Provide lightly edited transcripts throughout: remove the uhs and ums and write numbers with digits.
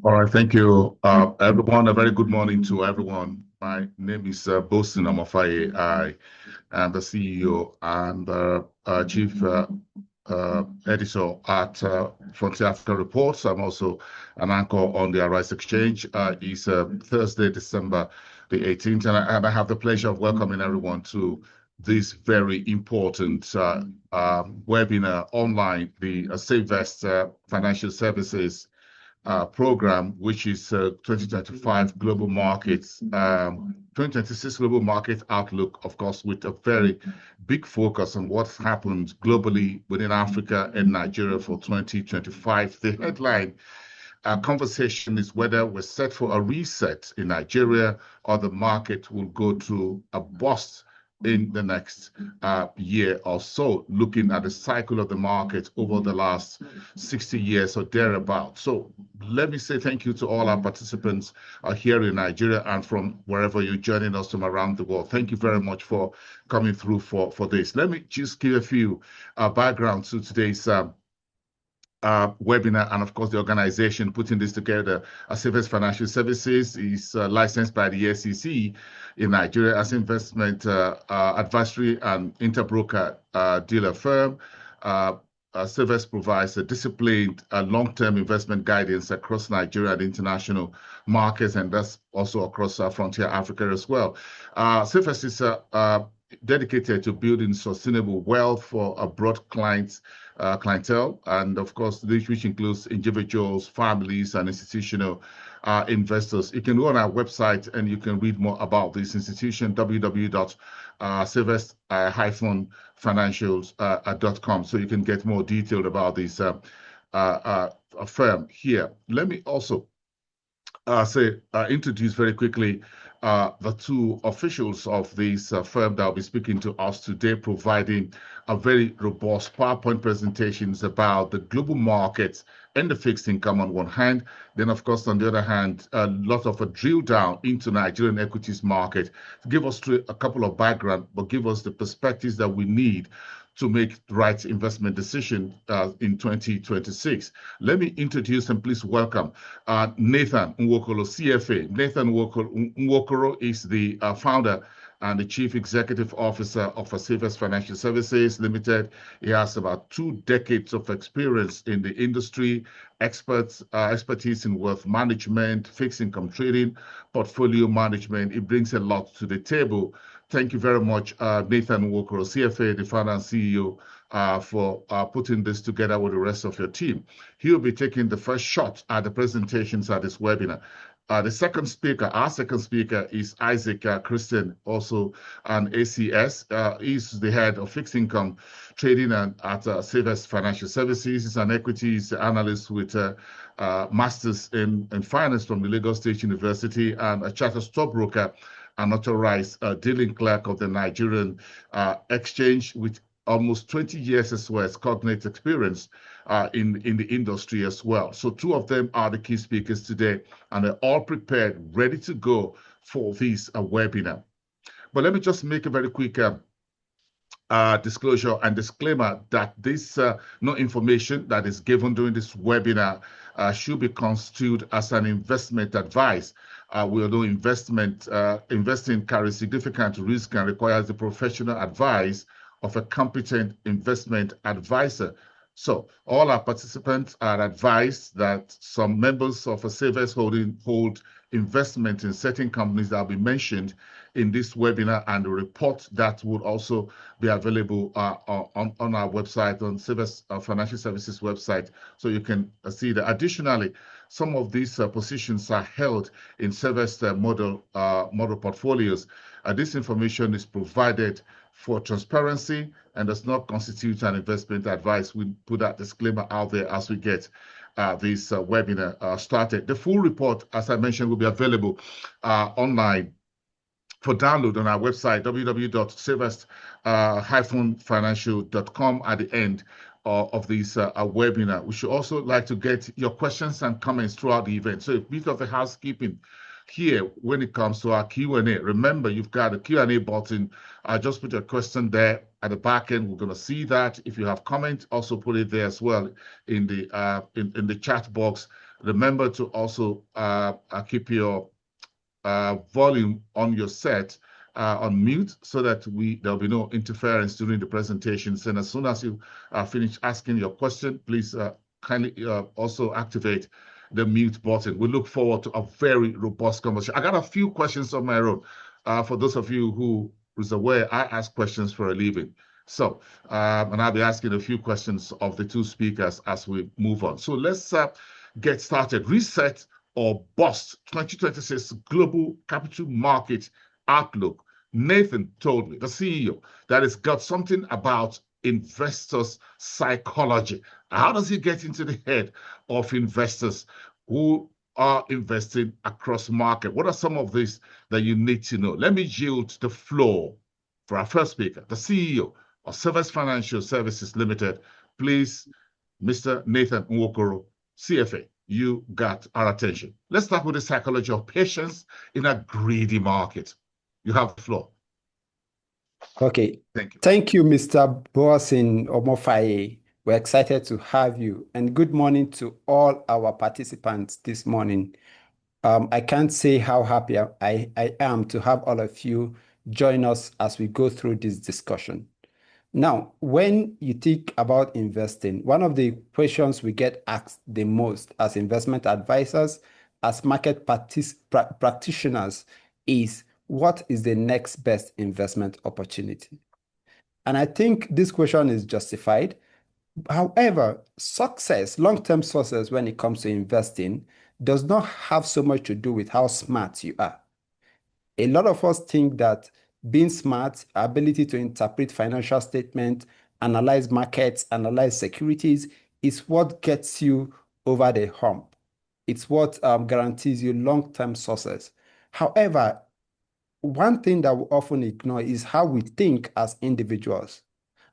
All right, thank you, everyone. A very good morning to everyone. My name is Bosin Amofaye. I am the CEO and Chief Editor at Frontier Africa Reports. I'm also an anchor on the Arise Exchange. It's Thursday, December the 18th, and I have the pleasure of welcoming everyone to this very important webinar online, the SafeVest Financial Services program, which is 2025 global markets, 2026 global market outlook, of course, with a very big focus on what's happened globally within Africa and Nigeria for 2025. The headline conversation is whether we're set for a reset in Nigeria or the market will go through a bust in the next year or so, looking at the cycle of the market over the last 60 years or thereabout. So let me say thank you to all our participants here in Nigeria and from wherever you're joining us from around the world. Thank you very much for coming through for this. Let me just give a few background to today's webinar, and of course the organization putting this together, SafeVest Financial Services, is licensed by the SEC in Nigeria as investment advisory and interbroker dealer firm. SafeVest provides a disciplined long-term investment guidance across Nigeria and international markets, and that's also across Frontier Africa as well. SafeVest is dedicated to building sustainable wealth for a broad clientele, and of course, this which includes individuals, families, and institutional investors. You can go on our website and you can read more about this institution, www.savest-financials.com, so you can get more detailed about this firm here. Let me also introduce very quickly the two officials of this firm that will be speaking to us today, providing a very robust PowerPoint presentations about the global markets and the fixed income on one hand. Then, of course, on the other hand, a lot of a drill down into Nigerian equities market to give us a couple of background, but give us the perspectives that we need to make the right investment decision in 2026. Let me introduce and please welcome Nathan Nwokolo, CFA. Nathan Nwokolo is the founder and the Chief Executive Officer of SafeVest Financial Services Limited. He has about 2 decades of experience in the industry, expertise in wealth management, fixed income trading, portfolio management. He brings a lot to the table. Thank you very much, Nathan Nwokolo, CFA, the founder and CEO, for putting this together with the rest of your team. He'll be taking the first shot at the presentations at this webinar. Our second speaker is Isaac Christian, also an ACS. He's the head of fixed income trading at SafeVest Financial Services. He's an equities analyst with a master's in finance from the Lagos State University and a chartered stockbroker and authorized dealing clerk of the Nigerian exchange with almost 20 years as well as cognate experience in the industry as well. So 2 of them are the key speakers today, and they're all prepared, ready to go for this webinar. But let me just make a very quick disclosure and disclaimer that this no information that is given during this webinar should be construed as an investment advice. We know investing carries significant risk and requires the professional advice of a competent investment advisor. So all our participants are advised that some members of a SafeVest hold investment in certain companies that will be mentioned in this webinar, and the report that would also be available on our website, on SafeVest Financial Services website, so you can see that. Additionally, some of these positions are held in SafeVest model portfolios. This information is provided for transparency and does not constitute an investment advice. We put that disclaimer out there as we get this webinar started. The full report, as I mentioned, will be available online for download on our website, www.savest-financial.com, at the end of this webinar. We should also like to get your questions and comments throughout the event. So a bit of a housekeeping here when it comes to our Q&A. Remember, you've got a Q&A button. Just put your question there at the back end. We're going to see that. If you have comments, also put it there as well in the chat box. Remember to also keep your volume on your set on mute so that there'll be no interference during the presentations. And as soon as you finish asking your question, please kindly also activate the mute button. We look forward to a very robust conversation. I got a few questions of my own. For those of you who is aware, I ask questions for a living. So, and I'll be asking a few questions of the two speakers as we move on. So let's get started. Reset or bust 2026 global capital market outlook. Nathan told me, the CEO, that it's got something about investors' psychology. How does he get into the head of investors who are investing across market? What are some of these that you need to know? Let me yield the floor for our first speaker, the CEO of Service Financial Services Limited. Please, Mr. Nathan Nwokoro, CFA. You got our attention. Let's start with the psychology of patience in a greedy market. You have the floor. Okay. Thank you. Thank you, Mr. Boasin Omofaye. We're excited to have you. And good morning to all our participants this morning. I can't say how happy I am to have all of you join us as we go through this discussion. Now, when you think about investing, one of the questions we get asked the most as investment advisors, as market practitioners, is what is the next best investment opportunity? And I think this question is justified. However, success, long-term success when it comes to investing, does not have so much to do with how smart you are. A lot of us think that being smart, ability to interpret financial statements, analyze markets, analyze securities, is what gets you over the hump. It's what guarantees you long-term success. However, one thing that we often ignore is how we think as individuals.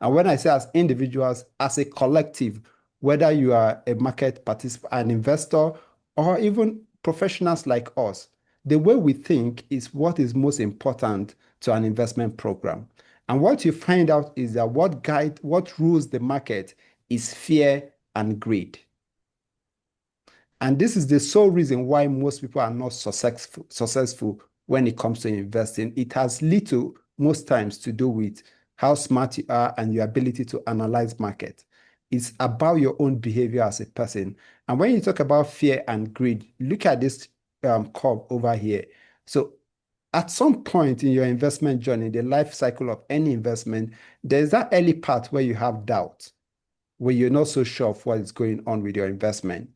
And when I say as individuals, as a collective, whether you are a market participant, an investor, or even professionals like us, the way we think is what is most important to an investment program. And what you find out is that what rules the market is fear and greed. And this is the sole reason why most people are not successful when it comes to investing. It has little, most times, to do with how smart you are and your ability to analyze market. It's about your own behavior as a person. And when you talk about fear and greed, look at this curve over here. So at some point in your investment journey, the life cycle of any investment, there's that early part where you have doubt, where you're not so sure of what is going on with your investment.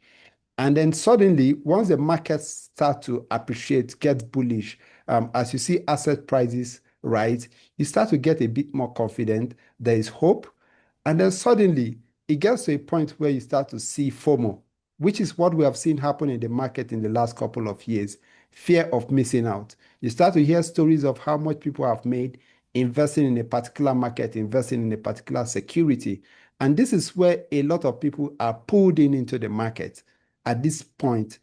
And then suddenly, once the markets start to appreciate, get bullish, as you see asset prices rise, you start to get a bit more confident. There is hope. And then suddenly, it gets to a point where you start to see FOMO, which is what we have seen happen in the market in the last couple of years. Fear of missing out. You start to hear stories of how much people have made investing in a particular market, investing in a particular security. And this is where a lot of people are pulled into the market at this point,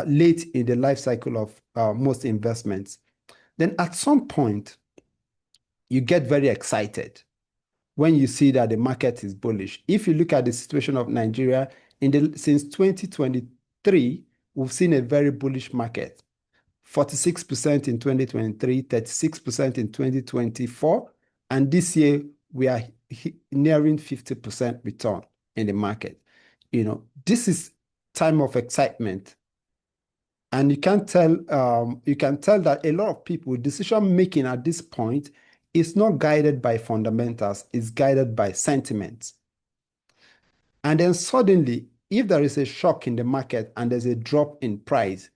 late in the life cycle of most investments. Then at some point, you get very excited when you see that the market is bullish. If you look at the situation of Nigeria, since 2023, we've seen a very bullish market. 46% in 2023, 36% in 2024, and this year we are nearing 50% return in the market. This is time of excitement, and you can tell that a lot of people, decision making at this point is not guided by fundamentals, it's guided by sentiments. And then suddenly, if there is a shock in the market and there's a drop in price,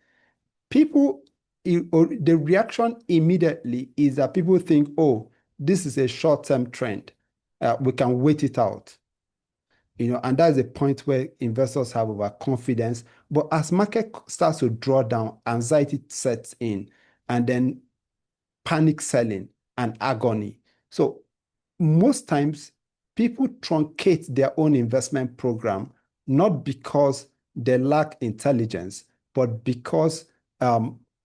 the reaction immediately is that people think, oh, this is a short-term trend. We can wait it out. And that's the point where investors have overconfidence. But as market starts to draw down, anxiety sets in, and then panic selling and agony. So most times, people truncate their own investment program, not because they lack intelligence, but because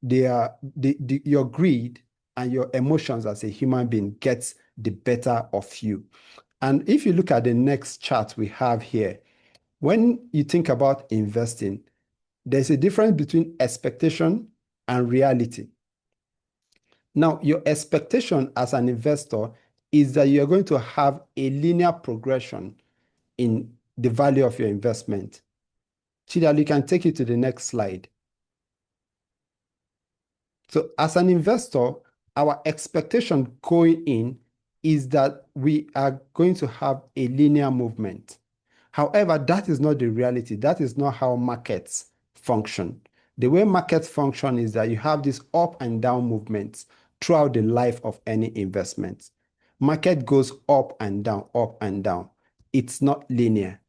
your greed and your emotions as a human being gets the better of you. And if you look at the next chart we have here, when you think about investing, There's a difference between expectation and reality. Now, your expectation as an investor is that you're going to have a linear progression in the value of your investment. Chidal, you can take it to the next slide. So as an investor, our expectation going in is that we are going to have a linear movement. However, that is not the reality. That is not how markets function. The way markets function is that you have these up and down movements throughout the life of any investment. Market goes up and down, up and down. It's not linear.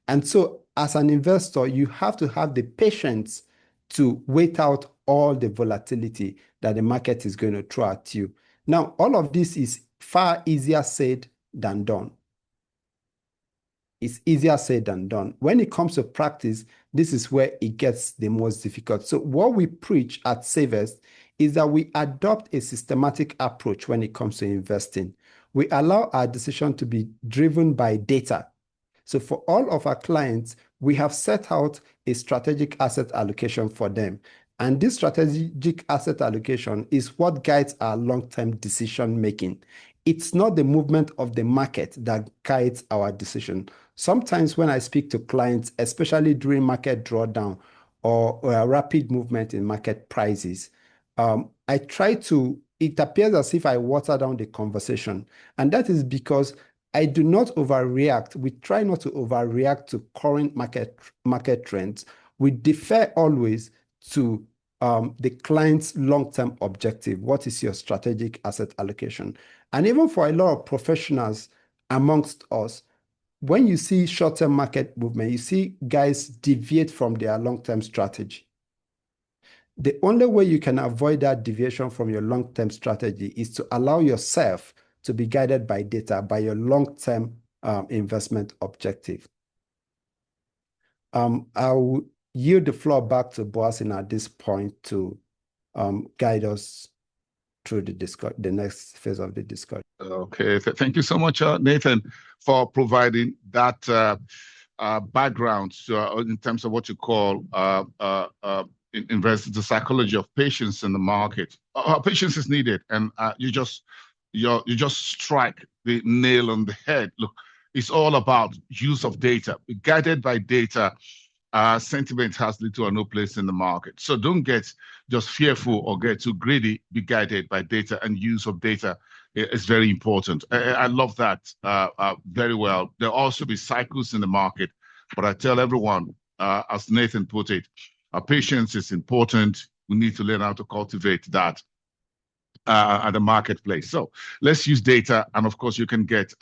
And so as an investor, you have to have the patience to wait out all the volatility that the market is going to throw at you. Now, all of this is far easier said than done. It's easier said than done. When it comes to practice, this is where it gets the most difficult. So what we preach at Savers is that we adopt a systematic approach when it comes to investing. We allow our decision to be driven by data. So for all of our clients, we have set out a strategic asset allocation for them. And this strategic asset allocation is what guides our long-term decision making. It's not the movement of the market that guides our decision. Sometimes when I speak to clients, especially during market drawdown or a rapid movement in market prices, I try to, it appears as if I water down the conversation. And that is because I do not overreact. We try not to overreact to current market trends. We defer always to the client's long-term objective. What is your strategic asset allocation? And even for a lot of professionals amongst us, when you see short-term market movement, you see guys deviate from their long-term strategy. The only way you can avoid that deviation from your long-term strategy is to allow yourself to be guided by data, by your long-term investment objective. I'll yield the floor back to Boasin at this point to guide us through the next phase of the discussion. Okay, thank you so much, Nathan, for providing that background in terms of what you call invest the psychology of patience in the market. Patience is needed, and you just strike the nail on the head. Look, it's all about use of data. Guided by data, sentiment has little or no place in the market. So don't get just fearful or get too greedy. Be guided by data, and use of data is very important. I love that very well. There'll also be cycles in the market, but I tell everyone, as Nathan put it, patience is important. We need to learn how to cultivate that at the marketplace. So let's use data, and of course, you can get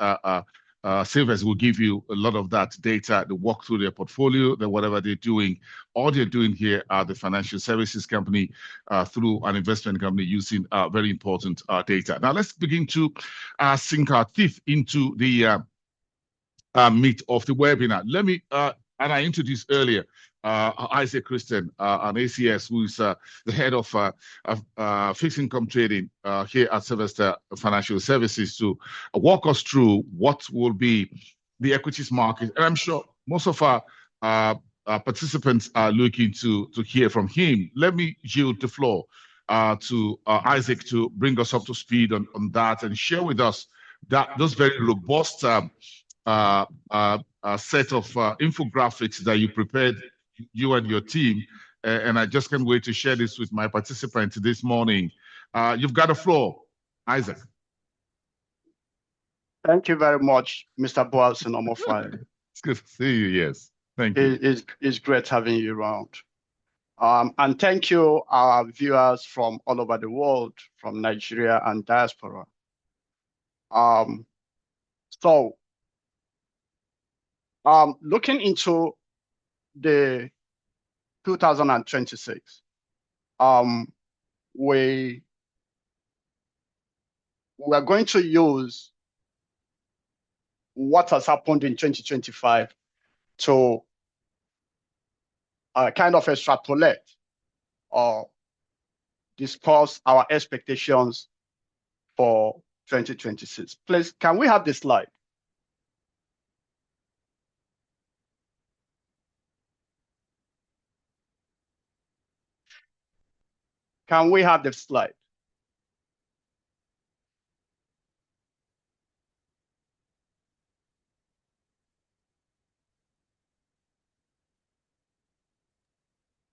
Savers will give you a lot of that data to walk through their portfolio, whatever they're doing. All they're doing here are the financial services company through an investment company using very important data. Now, let's begin to sink our teeth into the meat of the webinar. Let me, and I introduced earlier, Isaac Christian, an ACS, who is the head of fixed income trading here at Sylvester Financial Services, to walk us through what will be the equities market. And I'm sure most of our participants are looking to hear from him. Let me yield the floor to Isaac to bring us up to speed on that and share with us those very robust set of infographics that you prepared, you and your team, and I just can't wait to share this with my participants this morning. You've got the floor, Isaac. Thank you very much, Mr. Boasin Omofai. It's good to see you, yes. Thank you. It's great having you around. And thank you, our viewers from all over the world, from Nigeria and diaspora. Looking into the 2026, we are going to use what has happened in 2025 to kind of extrapolate or discuss our expectations for 2026. Please, can we have the slide? Can we have the slide?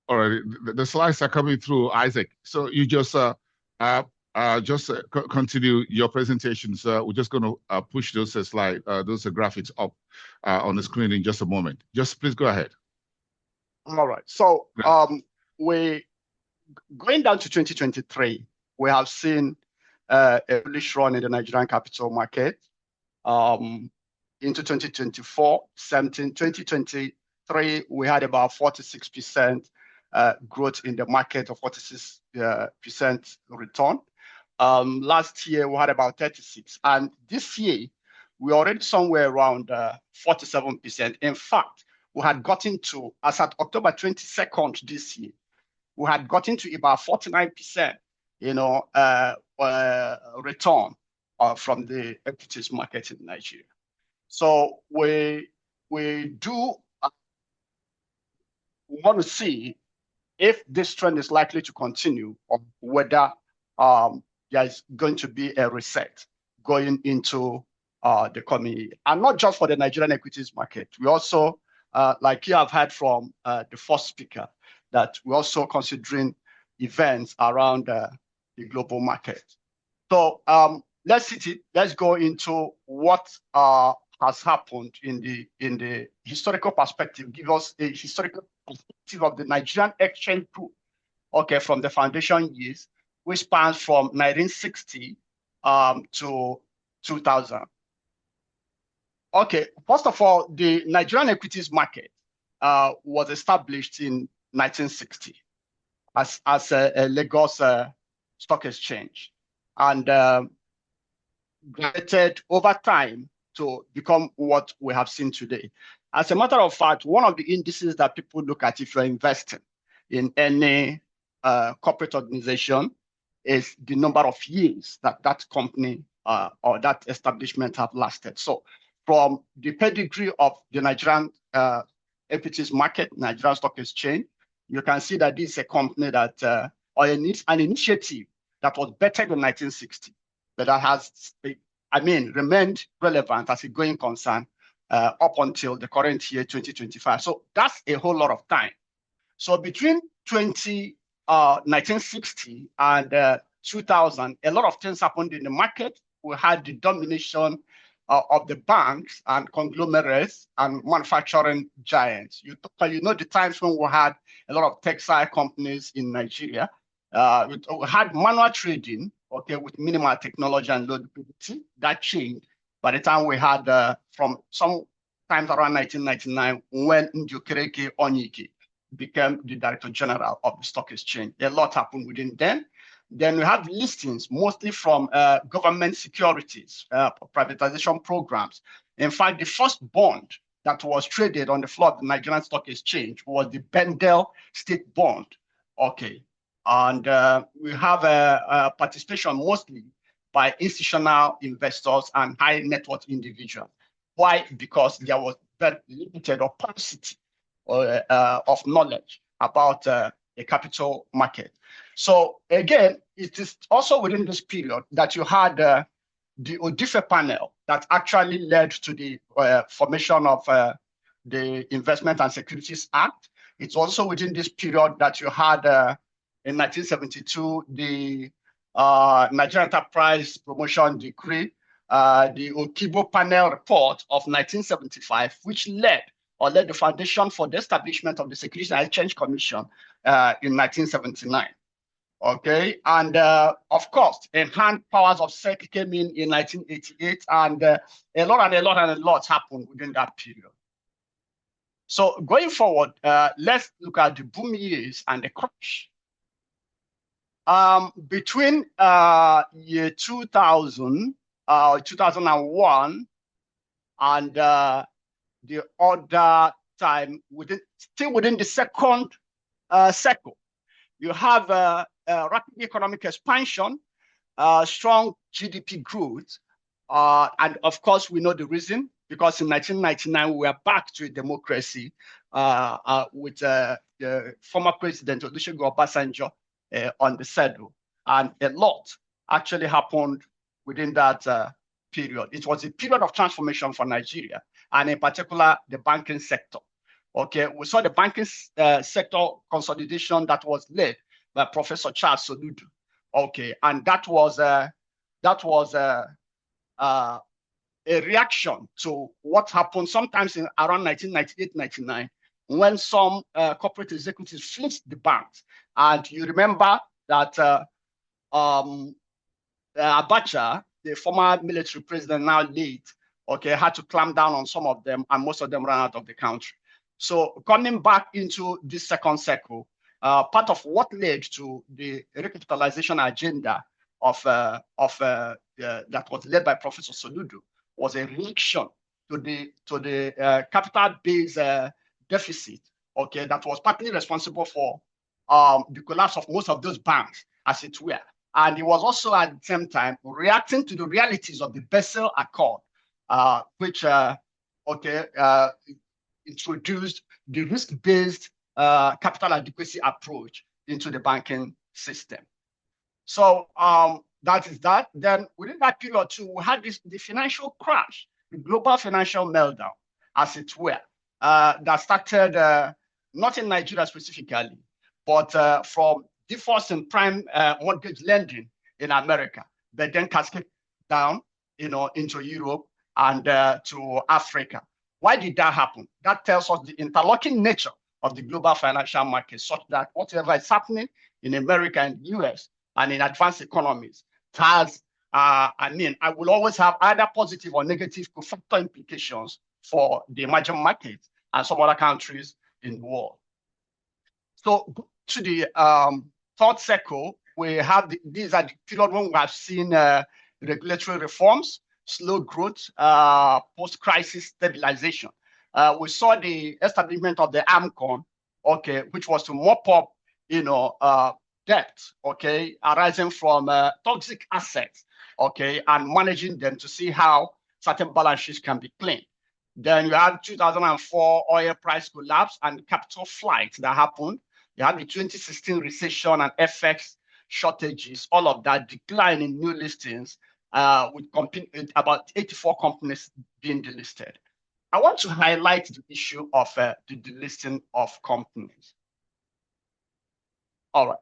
All right, the slides are coming through, Isaac. So you just continue your presentations. We're just going to push those slides, those graphics up on the screen in just a moment. Just please go ahead. All right. So we going down to 2023, we have seen a bullish run in the Nigerian capital market. Into 2024, 2023, we had about 46% growth in the market, of 46% return. Last year, we had about 36%. And this year, we're already somewhere around 47%. In fact, we had gotten to, as at October 22nd this year, we had gotten to about 49%, return from the equities market in Nigeria. So we do want to see if this trend is likely to continue, or whether there is going to be a reset going into the coming year. And not just for the Nigerian equities market. We also, like you have heard from the first speaker, that we're also considering events around the global market. So let's go into what has happened in the historical perspective. Give us a historical perspective of the Nigerian exchange group, okay, from the foundation years, which spans from 1960 to 2000. Okay, first of all, the Nigerian equities market was established in 1960 as a Lagos stock exchange, and graduated over time to become what we have seen today. As a matter of fact, one of the indices that people look at if you're investing in any corporate organization is the number of years that that company or that establishment have lasted. So from the pedigree of the Nigerian equities market, Nigerian Stock Exchange, you can see that this is a company that, or an initiative that was better than 1960, but that has, remained relevant as a going concern up until the current year, 2025. So that's a whole lot of time. So between 1960 and 2000, a lot of things happened in the market. We had the domination of the banks and conglomerates and manufacturing giants. You know the times when we had a lot of textile companies in Nigeria. We had manual trading, okay, with minimal technology and low liquidity. That changed by the time we had, from some times around 1999, when Njokereke Onyike became the Director General of the Stock Exchange. A lot happened within then. Then we have listings, mostly from government securities, privatization programs. In fact, the first bond that was traded on the floor of the Nigerian Stock Exchange was the Bendel State Bond. Okay. And we have a participation mostly by institutional investors and high net worth individuals. Why? Because there was very limited opacity of knowledge about a capital market. So again, it is also within this period that you had the Odife panel that actually led to the formation of the Investment and Securities Act. It's also within this period that you had in 1972, the Nigerian Enterprise Promotion Decree, the Okibo panel report of 1975, which led the foundation for the establishment of the Securities and Exchange Commission in 1979. Okay, and of course, enhanced powers of SEC came in 1988, and a lot happened within that period. So going forward, let's look at the boom years and the crash. Between year 2000, 2001, and the other time, still within the second cycle, you have rapid economic expansion, strong GDP growth, and of course, we know the reason, because in 1999, we were back to a democracy with the former president, Olusegun Obasanjo, on the saddle. And a lot actually happened within that period. It was a period of transformation for Nigeria, and in particular, the banking sector. Okay, we saw the banking sector consolidation that was led by Professor Charles Soludo. Okay, and that was a reaction to what happened sometimes in around 1998-99, when some corporate executives flipped the banks. And you remember that Abacha, the former military president, now late, okay, had to clamp down on some of them, and most of them ran out of the country. So coming back into this second cycle, part of what led to the recapitalization agenda that was led by Professor Soludo was a reaction to the capital base deficit, okay, that was partly responsible for the collapse of most of those banks, as it were. And it was also at the same time reacting to the realities of the Basel Accord, which introduced the risk-based capital adequacy approach into the banking system. So that is that. Then within that period too, we had the financial crash, the global financial meltdown, as it were, that started not in Nigeria specifically, but from defaults in prime mortgage lending in America, but then cascaded down, into Europe and to Africa. Why did that happen? That tells us the interlocking nature of the global financial market, such that whatever is happening in America and the US and in advanced economies has, I will always have either positive or negative cofactor implications for the emerging markets and some other countries in the world. So to the third cycle, we have these are the period when we have seen regulatory reforms, slow growth, post-crisis stabilization. We saw the establishment of the AMCON, okay, which was to mop up, debt, okay, arising from toxic assets, okay, and managing them to see how certain balance sheets can be cleaned. Then you had 2004 oil price collapse and capital flight that happened. You had the 2016 recession and FX shortages, all of that, decline in new listings, with about 84 companies being delisted. I want to highlight the issue of the delisting of companies. All right.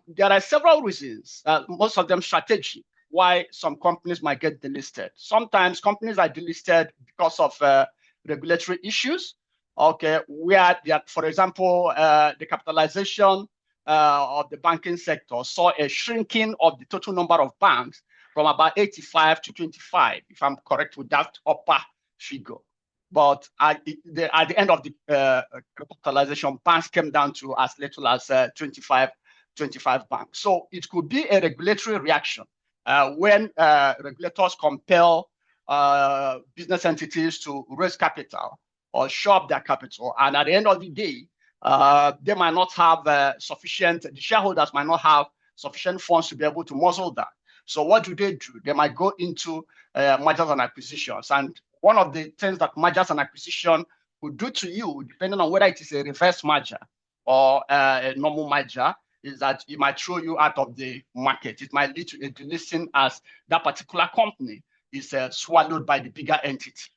There are several reasons, most of them strategic, why some companies might get delisted. Sometimes companies are delisted because of regulatory issues, okay, where, for example, the capitalization of the banking sector saw a shrinking of the total number of banks from about 85 to 25, if I'm correct with that upper figure. But at the end of the capitalization, banks came down to as little as 25 banks. So it could be a regulatory reaction when regulators compel business entities to raise capital or show up their capital. And at the end of the day, they might not have the shareholders might not have sufficient funds to be able to muzzle that. So what do? They might go into mergers and acquisitions. And one of the things that mergers and acquisition would do to you, depending on whether it is a reverse merger or a normal merger, is that it might throw you out of the market. It might lead to a delisting as that particular company is swallowed by the bigger entity.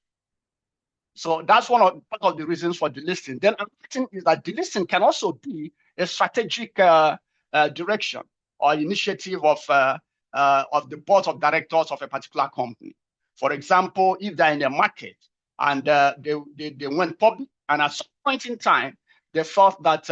So that's part of the reasons for delisting. Then another thing is that delisting can also be a strategic direction or initiative of the board of directors of a particular company. For example, if they're in a market and they went public, and at some point in time, they felt that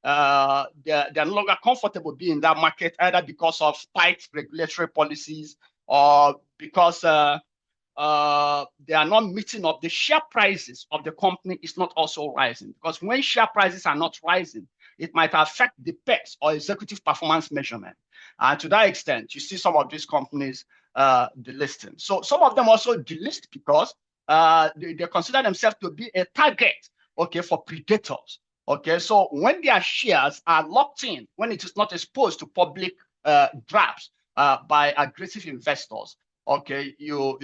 they're no longer comfortable being in that market, either because of tight regulatory policies or because they are not meeting up. The share prices of the company is not also rising, because when share prices are not rising, it might affect the PEX or executive performance measurement. And to that extent, you see some of these companies delisting. So some of them also delist because they consider themselves to be a target, okay, for predators. Okay, so when their shares are locked in, when it is not exposed to public grabs by aggressive investors, okay, you're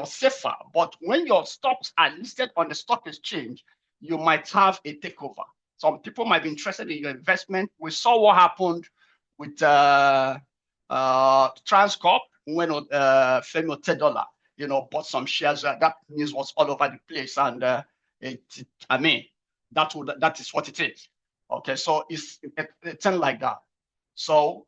safer. But when your stocks are listed on the stock exchange, you might have a takeover. some people might be interested in your investment. We saw what happened with Transcorp when Femi Otedola, bought some shares. That news was all over the place, and that is what it is. Okay, so it's thing like that. So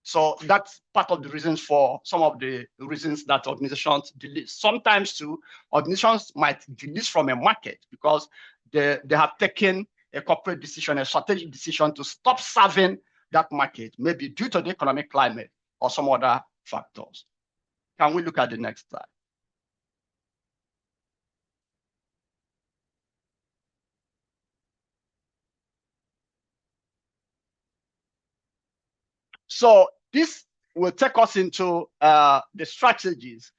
so that's part of the reasons for some of the reasons that organizations delist. Sometimes too, organizations might delist from a market because they have taken a corporate decision, a strategic decision to stop serving that market, maybe due to the economic climate or some other factors. Can we look at the next slide? So this will take us into the strategies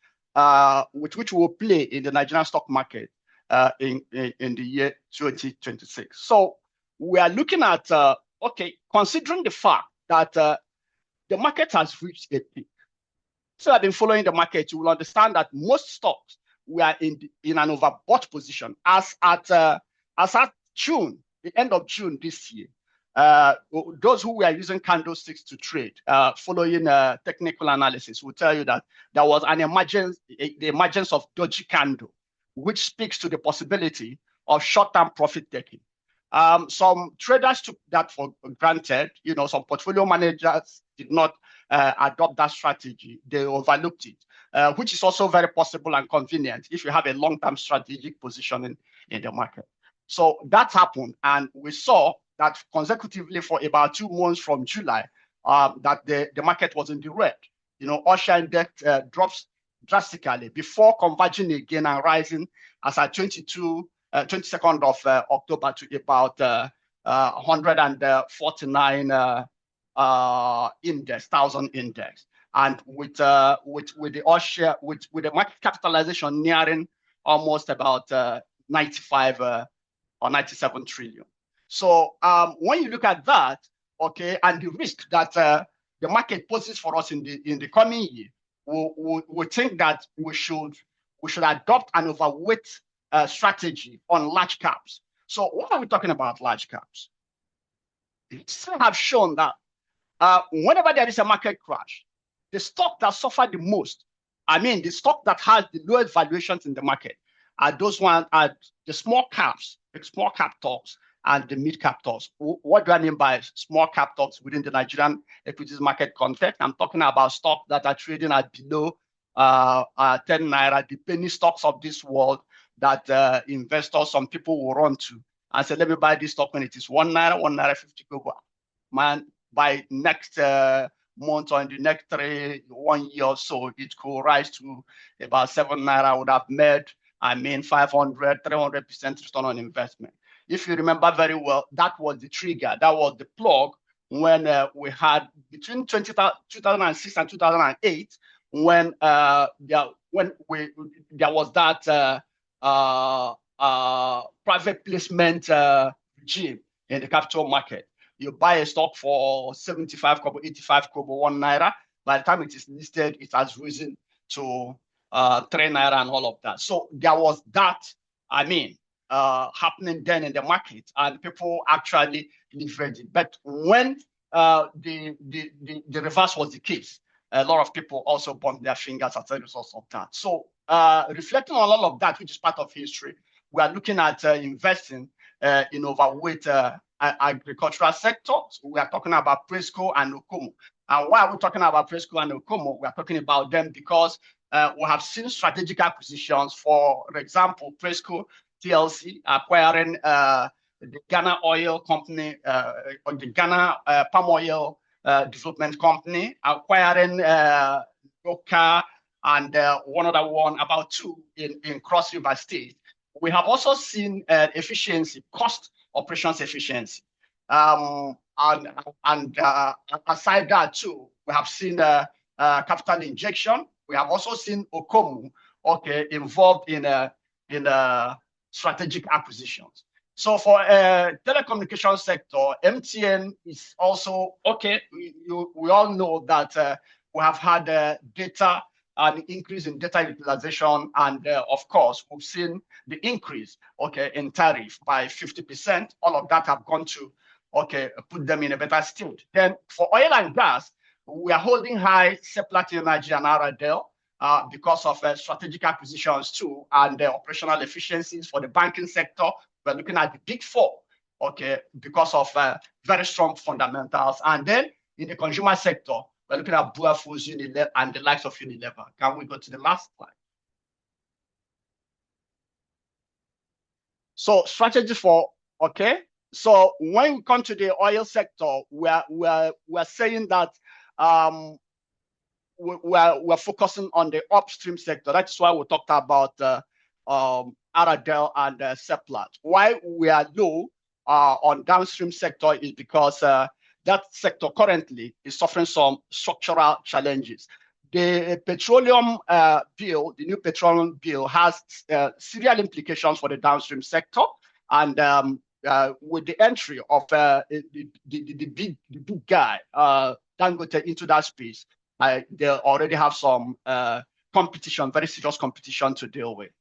with which we'll play in the Nigerian stock market in the year 2026. So we are looking at, considering the fact that the market has reached a peak. So I've been following the market, you will understand that most stocks were in an overbought position as at June, the end of June this year. Those who were using candlesticks to trade, following technical analysis, will tell you that there was the emergence of dodgy candle, which speaks to the possibility of short-term profit taking. Some traders took that for granted. Some portfolio managers did not adopt that strategy. They overlooked it, which is also very possible and convenient if you have a long-term strategic position in the market. So that happened, and we saw that consecutively for about 2 months from July, that the market was in the red. Osha index drops drastically before converging again and rising as at 22nd of October to about 149 thousand index, and with the Osha with the market capitalization nearing almost about 95 or 97 trillion. So when you look at that, and the risk that the market poses for us in the coming year, we think that we should adopt an overweight strategy on large caps. So what are we talking about large caps? Studies have shown that whenever there is a market crash, the stock that suffered the most, the stock that has the lowest valuations in the market, are those ones are the small caps, the small cap stocks, and the mid-cap stocks. What do I mean by small cap stocks within the Nigerian equities market context? I'm talking about stocks that are trading at below 10 naira, the penny stocks of this world that investors, some people will run to and say, let me buy this stock when it is 1 naira 50 kobo. Man, by next month or in the next 1 year or so, it could rise to about 7 naira. I would have made 500, 300% return on investment. If you remember very well, that was the trigger, that was the plug when we had between 2006 and 2008, when there was that private placement regime in the capital market. You buy a stock for 75 kobo, 85 kobo, 1 naira. By the time it is listed, it has risen to 3 naira and all of that. So there was that, happening then in the market, and people actually leveraged it. But when the reverse was the case, a lot of people also burnt their fingers as a result of that. So reflecting on all of that, which is part of history, we are looking at investing in overweight agricultural sectors. We are talking about Presco and Okomo. And why are we talking about Presco and Okomo? We are talking about them because we have seen strategic acquisitions. For example, Presco TLC acquiring the Ghana Oil Company, or the Ghana Palm Oil Development Company, acquiring Oka and one other one, about 2 in Cross River State. We have also seen efficiency, cost operations efficiency. And aside that too, we have seen capital injection. We have also seen Okomu, involved in strategic acquisitions. So for telecommunication sector, MTN is also we all know that we have had data an increase in data utilization, and of course, we've seen the increase, okay, in tariff by 50%. All of that have gone to, okay, put them in a better state. Then for oil and gas, we are holding high Seplat in Nigeria and because of strategic acquisitions too, and operational efficiencies for the banking sector. We're looking at the big four, okay, because of very strong fundamentals. And then in the consumer sector, we're looking at Bua Foods, Unilever, and the likes of Unilever. Can we go to the last slide? So strategy for, okay. So when we come to the oil sector, we're saying that we're focusing on the upstream sector. That's why we talked about Aradel and Seplat. Why we are low on downstream sector is because that sector currently is suffering some structural challenges. The petroleum bill, the new petroleum bill, has serial implications for the downstream sector, and with the entry of the big guy Dangote into that space, they already have some competition, very serious competition to deal with.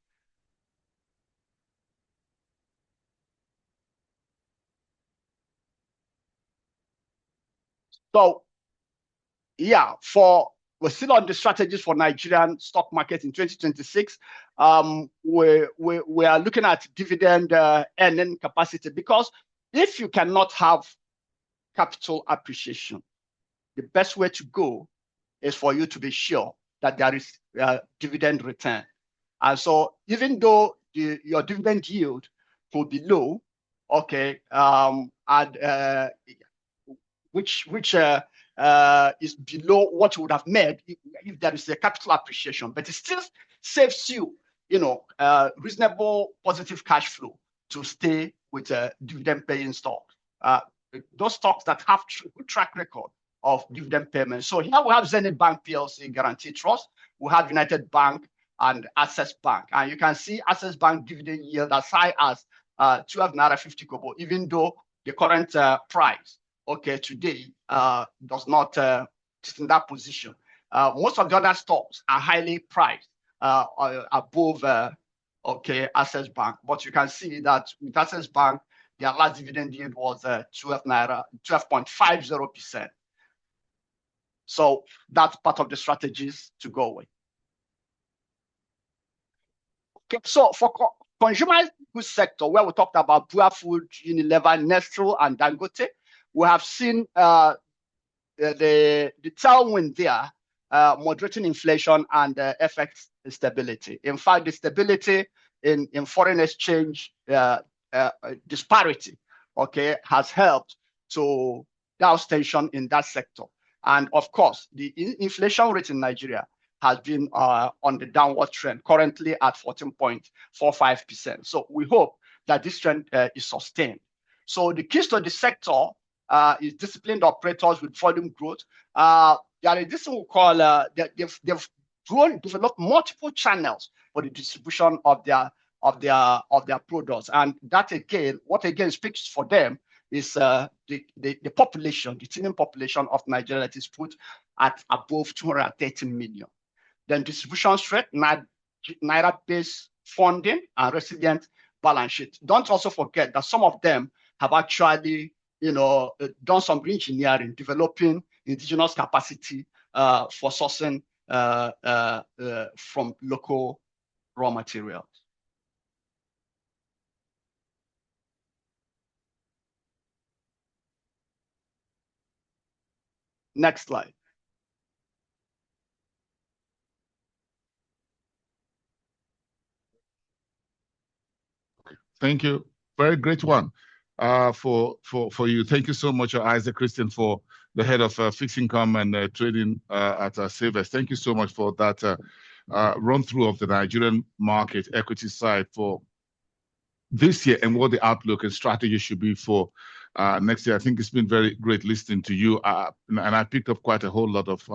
So, yeah, we're still on the strategies for Nigerian stock market in 2026. We are looking at dividend earning capacity, because if you cannot have capital appreciation, the best way to go is for you to be sure that there is dividend return. And so even though your dividend yield could be low, okay, and which is below what you would have made if there is a capital appreciation, but it still saves you, reasonable positive cash flow to stay with a dividend-paying stock. Those stocks that have good track record of dividend payments. So here we have Zenith Bank PLC Guarantee Trust. We have United Bank and Access Bank, and you can see Access Bank dividend yield as high as 12 naira 50 kobo, even though the current price, okay, today does not sit in that position. Most of the other stocks are highly priced above, okay, Access Bank. But you can see that with Access Bank, their last dividend yield was 12.50%. So that's part of the strategies to go with. Okay, so for consumer goods sector, where we talked about Bua Food, Unilever, Nestle, and Dangote, we have seen the tailwind there, moderating inflation and FX stability. In fact, the stability in foreign exchange disparity, okay, has helped to douse tension in that sector. And of course, the inflation rate in Nigeria has been on the downward trend, currently at 14.45%. So we hope that this trend is sustained. So the keys to the sector is disciplined operators with volume growth. There is this we call they've developed multiple channels for the distribution of their products, and that again, what again speaks for them is the population, the teeming population of Nigeria that is put at above 230 million. Then distribution strength, Naira-based funding, and resilient balance sheet. Don't also forget that some of them have actually, done some engineering, developing indigenous capacity for sourcing from local raw materials. Next slide. Thank you. Very great one for you. Thank you so much, Isaac Christian, for the head of fixed income and trading at Savers. Thank you so much for that run through of the Nigerian market equity side for this year and what the outlook and strategy should be for next year. I think it's been very great listening to you, and I picked up quite a whole lot of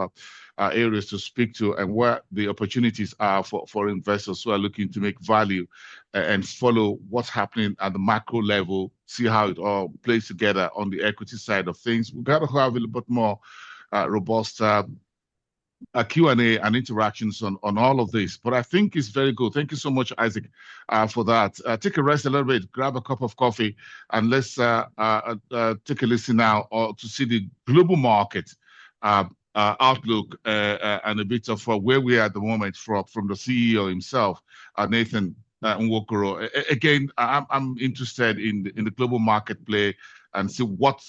areas to speak to and where the opportunities are for investors who are looking to make value and follow what's happening at the macro level, see how it all plays together on the equity side of things. We've got to have a little bit more robust Q&A and interactions on all of this. But I think it's very good. Thank you so much, Isaac, for that. Take a rest a little bit, grab a cup of coffee, and let's take a listen now to see the global market outlook and a bit of where we are at the moment from the CEO himself, Nathan Nwokoro. Again, I'm interested in the global market play and see what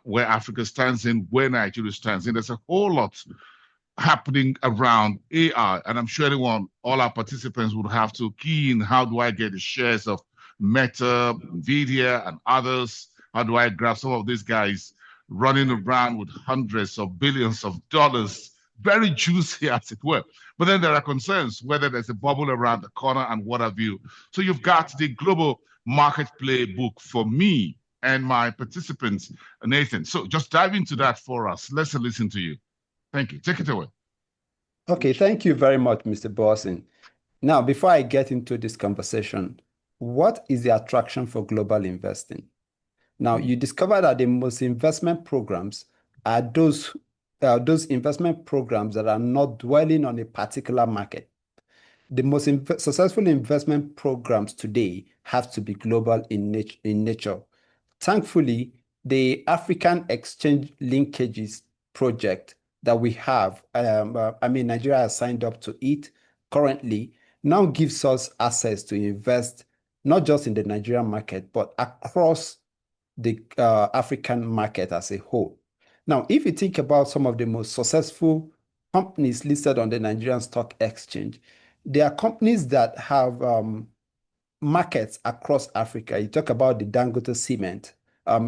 where Africa stands in, where Nigeria stands in. There's a whole lot happening around AI, and I'm sure all our participants would have to key in how do I get the shares of Meta, Nvidia, and others? How do I grab some of these guys running around with hundreds of billions of dollars? Very juicy, as it were. But then there are concerns whether there's a bubble around the corner and what have you. So you've got the global market playbook for me and my participants, Nathan. So just dive into that for us. Let's listen to you. Thank you. Take it away. Okay, thank you very much, Mr. Bossing. Now, before I get into this conversation, what is the attraction for global investing? Now, you discover that the most investment programs are those investment programs that are not dwelling on a particular market. The most successful investment programs today have to be global in nature. Thankfully, the African Exchange Linkages project that we have, Nigeria has signed up to it currently, now gives us access to invest not just in the Nigerian market, but across the African market as a whole. Now, if you think about some of the most successful companies listed on the Nigerian Stock Exchange, they are companies that have markets across Africa. You talk about the Dangote Cement,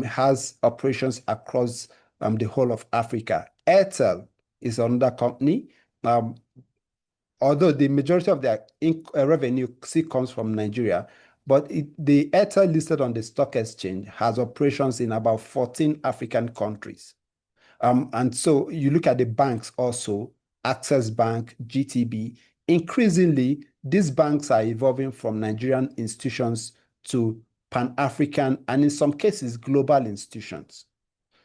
has operations across the whole of Africa. Airtel is another company. Although the majority of their revenue still comes from Nigeria, but the Airtel listed on the stock exchange has operations in about 14 African countries. And so you look at the banks also, Access Bank, GTB. Increasingly, these banks are evolving from Nigerian institutions to Pan-African and in some cases, global institutions.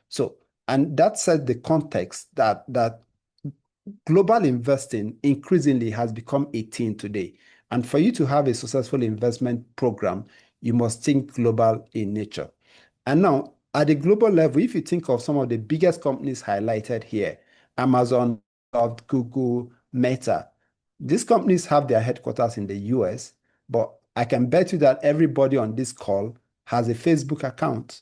So, and that set the context that global investing increasingly has become a thing today. And for you to have a successful investment program, you must think global in nature. And now, at the global level, if you think of some of the biggest companies highlighted here, Amazon, Google, Meta, these companies have their headquarters in the US, but I can bet you that everybody on this call has a Facebook account,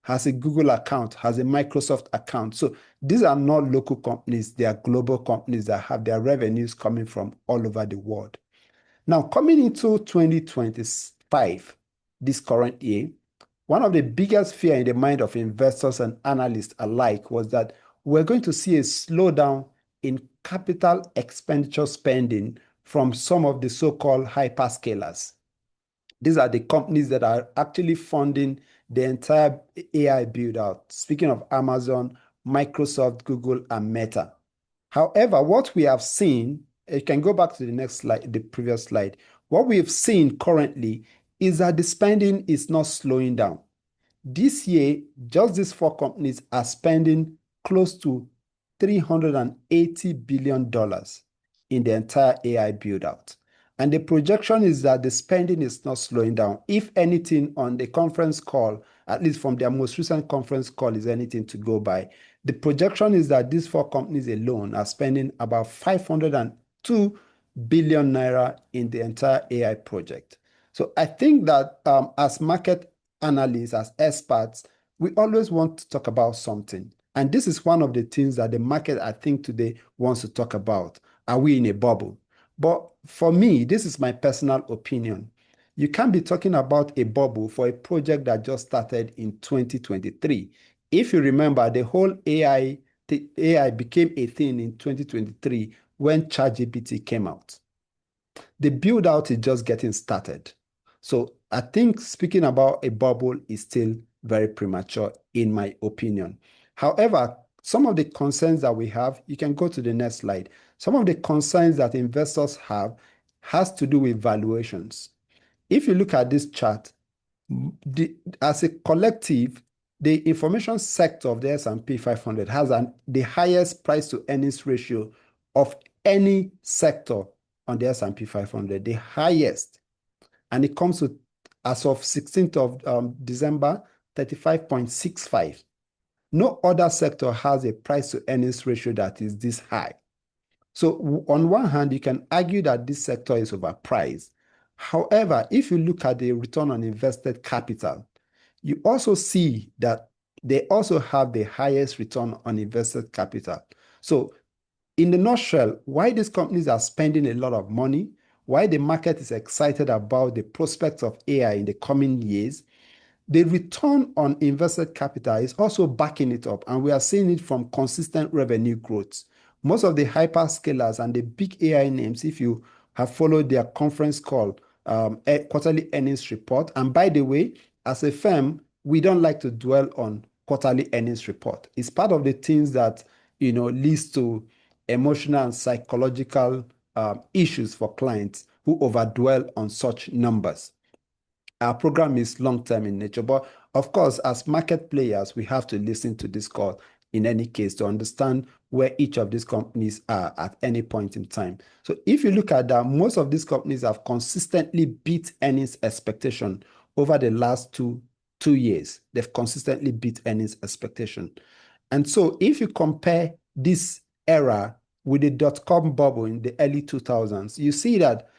has a Google account, has a Microsoft account. So these are not local companies, they are global companies that have their revenues coming from all over the world. Now, coming into 2025, this current year, one of the biggest fear in the mind of investors and analysts alike was that we're going to see a slowdown in capital expenditure spending from some of the so-called hyperscalers. These are the companies that are actually funding the entire AI build-out. Speaking of Amazon, Microsoft, Google, and Meta. However, what we have seen, you can go back to the next slide, the previous slide. What we have seen currently is that the spending is not slowing down. This year, just these four companies are spending close to $380 billion in the entire AI build-out. And the projection is that the spending is not slowing down. If anything, on the conference call, at least from their most recent conference call, is anything to go by, the projection is that these four companies alone are spending about 502 billion naira in the entire AI project. So I think that as market analysts, as experts, we always want to talk about something. And this is one of the things that the market, I think, today wants to talk about. Are we in a bubble? But for me, this is my personal opinion. You can't be talking about a bubble for a project that just started in 2023. If you remember, the whole AI became a thing in 2023 when ChatGPT came out. The build out is just getting started. So I think speaking about a bubble is still very premature, in my opinion. However, some of the concerns that we have, you can go to the next slide. Some of the concerns that investors have has to do with valuations. If you look at this chart, as a collective, the information sector of the S&P 500 has the highest price to earnings ratio of any sector on the S&P 500, the highest. And it comes to, as of 16th of December, 35.65. No other sector has a price to earnings ratio that is this high. So on one hand, you can argue that this sector is overpriced. However, if you look at the return on invested capital, you also see that they also have the highest return on invested capital. So in the nutshell, why these companies are spending a lot of money, why the market is excited about the prospects of AI in the coming years, the return on invested capital is also backing it up, and we are seeing it from consistent revenue growth. Most of the hyperscalers and the big AI names, if you have followed their conference call, quarterly earnings report, and by the way, as a firm, we don't like to dwell on quarterly earnings report. It's part of the things that leads to emotional and psychological issues for clients who overdwell on such numbers. Our program is long-term in nature, but of course, as market players, we have to listen to this call in any case to understand where each of these companies are at any point in time. So if you look at that, most of these companies have consistently beat earnings expectation over the last two years. They've consistently beat earnings expectation. And so if you compare this era with the dot-com bubble in the early 2000s, you see that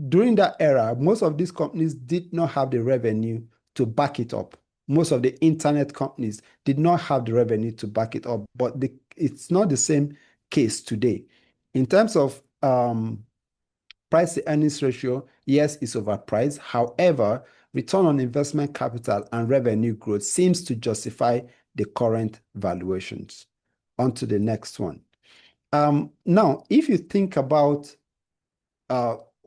during that era, most of these companies did not have the revenue to back it up. Most of the internet companies did not have the revenue to back it up, but it's not the same case today. In terms of price to earnings ratio, yes, it's overpriced. However, return on investment capital and revenue growth seems to justify the current valuations. On to the next one. Now, if you think about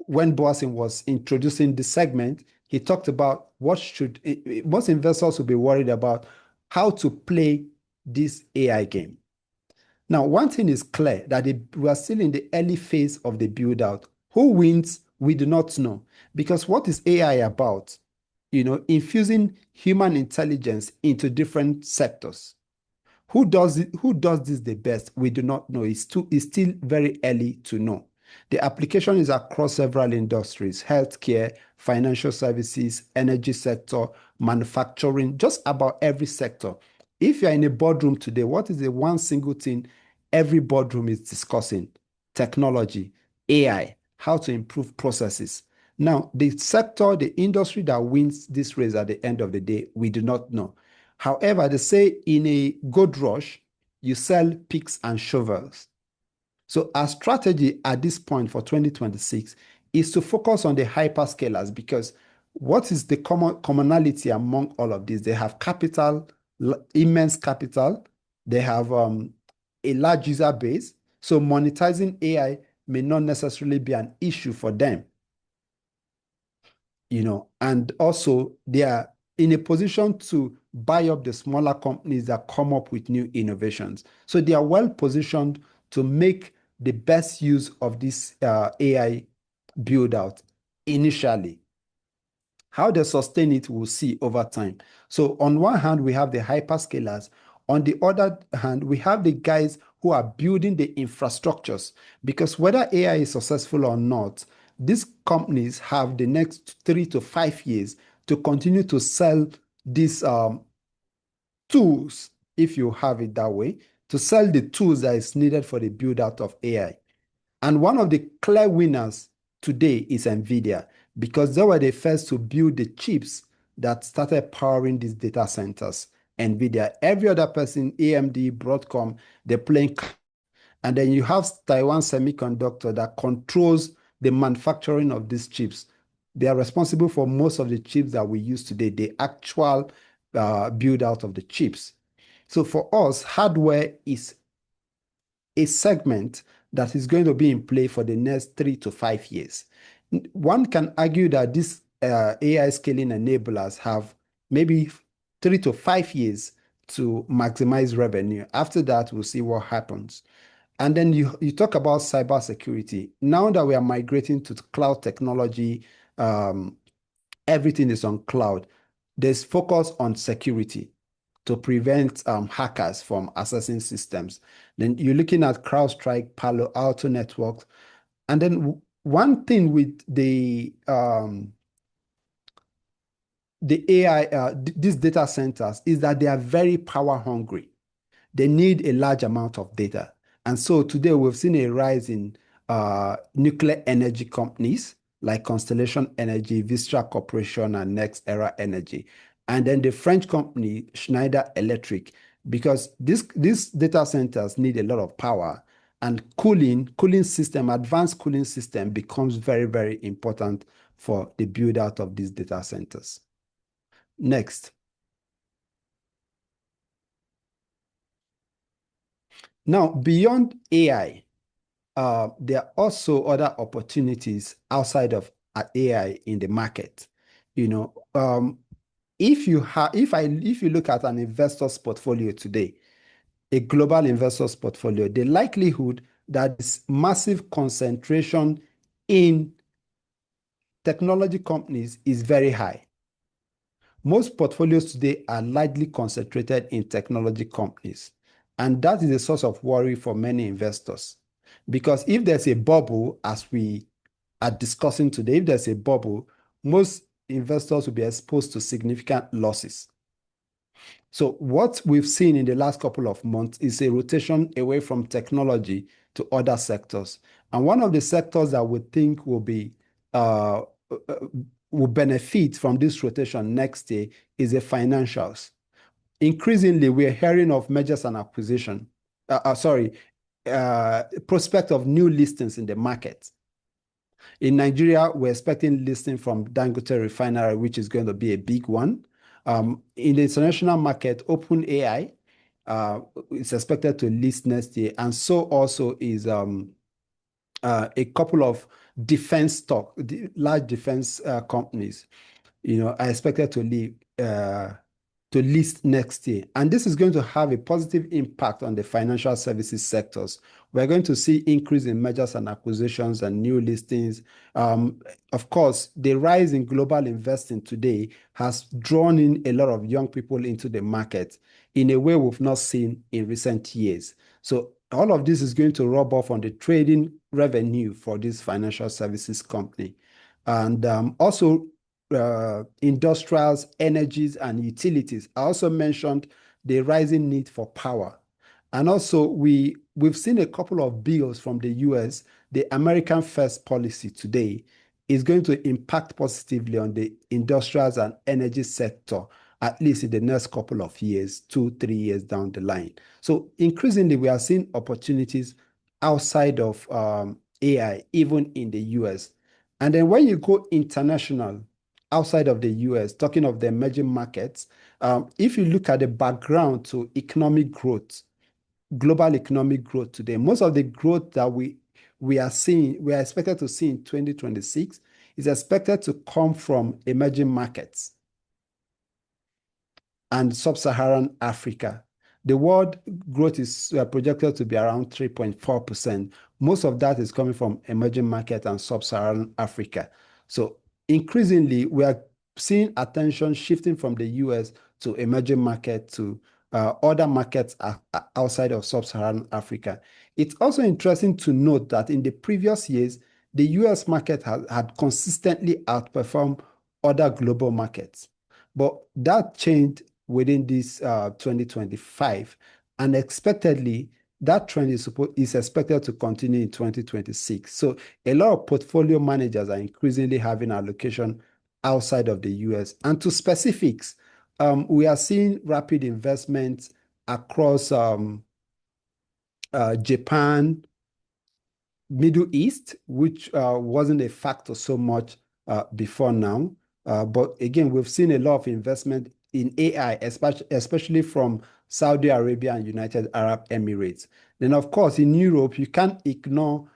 when Boasin was introducing the segment, he talked about most investors will be worried about how to play this AI game. Now, one thing is clear that we are still in the early phase of the build out. Who wins? We do not know, because what is AI about? Infusing human intelligence into different sectors. Who does it? Who does this the best? We do not know. It's still very early to know. The application is across several industries: healthcare, financial services, energy sector, manufacturing, just about every sector. If you're in a boardroom today, what is the one single thing every boardroom is discussing? Technology, AI, how to improve processes. Now, the sector, the industry that wins this race at the end of the day, we do not know. However, they say in a gold rush, you sell picks and shovels. So our strategy at this point for 2026 is to focus on the hyperscalers, because what is the commonality among all of these? They have capital, immense capital. They have a large user base. So monetizing AI may not necessarily be an issue for them. And also they are in a position to buy up the smaller companies that come up with new innovations. So they are well positioned to make the best use of this AI build out initially. How they sustain it, we'll see over time. So on one hand, we have the hyperscalers. On the other hand, we have the guys who are building the infrastructures, because whether AI is successful or not, these companies have the next 3 to 5 years to continue to sell these tools, if you have it that way, to sell the tools that is needed for the build out of AI. And one of the clear winners today is NVIDIA, because they were the first to build the chips that started powering these data centers. NVIDIA, every other person, AMD, Broadcom, they're playing. And then you have Taiwan Semiconductor that controls the manufacturing of these chips. They are responsible for most of the chips that we use today, the actual build out of the chips. So for us, hardware is a segment that is going to be in play for the next 3 to 5 years. One can argue that these AI scaling enablers have maybe 3 to 5 years to maximize revenue. After that, we'll see what happens. And then you talk about cybersecurity. Now that we are migrating to cloud technology, everything is on cloud. There's focus on security. to prevent hackers from accessing systems. Then you're looking at CrowdStrike, Palo Alto Networks. And then one thing with the AI, these data centers, is that they are very power hungry. They need a large amount of data. And so today we've seen a rise in nuclear energy companies like Constellation Energy, Vistra Corporation, and Next Era Energy. And then the French company Schneider Electric, because these data centers need a lot of power, and cooling system, advanced cooling system becomes very, very important for the build out of these data centers. Next. Now, beyond AI, there are also other opportunities outside of AI in the market. If you look at an investor's portfolio today, a global investor's portfolio, the likelihood that this massive concentration in technology companies is very high. Most portfolios today are largely concentrated in technology companies, and that is a source of worry for many investors. Because if there's a bubble, as we are discussing today, if there's a bubble, most investors will be exposed to significant losses. So what we've seen in the last couple of months is a rotation away from technology to other sectors. And one of the sectors that we think will benefit from this rotation next year is the financials. Increasingly, we're hearing of mergers and acquisition. Prospect of new listings in the market. In Nigeria, we're expecting listing from Dangote Refinery, which is going to be a big one. In the international market, OpenAI is expected to list next year, and so also is a couple of defense stock, large defense companies, are expected to list next year. And this is going to have a positive impact on the financial services sectors. We're going to see increase in mergers and acquisitions and new listings. Of course, the rise in global investing today has drawn in a lot of young people into the market in a way we've not seen in recent years. So all of this is going to rub off on the trading revenue for this financial services company. And also industrials, energies, and utilities. I also mentioned the rising need for power. And also we've seen a couple of bills from the US. The American First policy today is going to impact positively on the industrials and energy sector, at least in the next couple of years, 2-3 years down the line. So increasingly, we are seeing opportunities outside of AI, even in the US. And then when you go international, outside of the US, talking of the emerging markets, if you look at the background to economic growth, global economic growth today, most of the growth that we are expected to see in 2026 is expected to come from emerging markets and Sub-Saharan Africa. The world growth is projected to be around 3.4%. Most of that is coming from emerging market and Sub-Saharan Africa. So increasingly, we are seeing attention shifting from the US to emerging market to other markets outside of Sub-Saharan Africa. It's also interesting to note that in the previous years, the US market had consistently outperformed other global markets. But that changed within this 2025. And expectedly, that trend is expected to continue in 2026. So a lot of portfolio managers are increasingly having allocation outside of the US. And to specifics, we are seeing rapid investments across Japan, Middle East, which wasn't a factor so much before now. But again, we've seen a lot of investment in AI, especially from Saudi Arabia and United Arab Emirates. Then, of course, in Europe, you can't ignore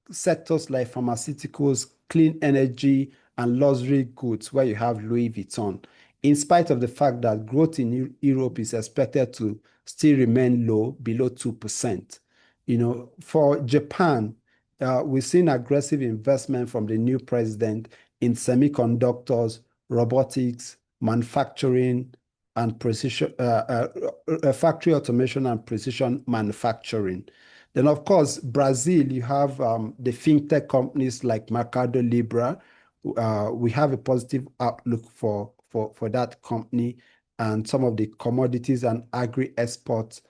sectors like pharmaceuticals, clean energy, and luxury goods, where you have Louis Vuitton, in spite of the fact that growth in Europe is expected to still remain low, below 2%. For Japan, we've seen aggressive investment from the new president in semiconductors, robotics, manufacturing, and precision, factory automation and precision manufacturing. Then, of course, Brazil, you have the fintech companies like Mercado Libre. We have a positive outlook for that company and some of the commodities and agri-export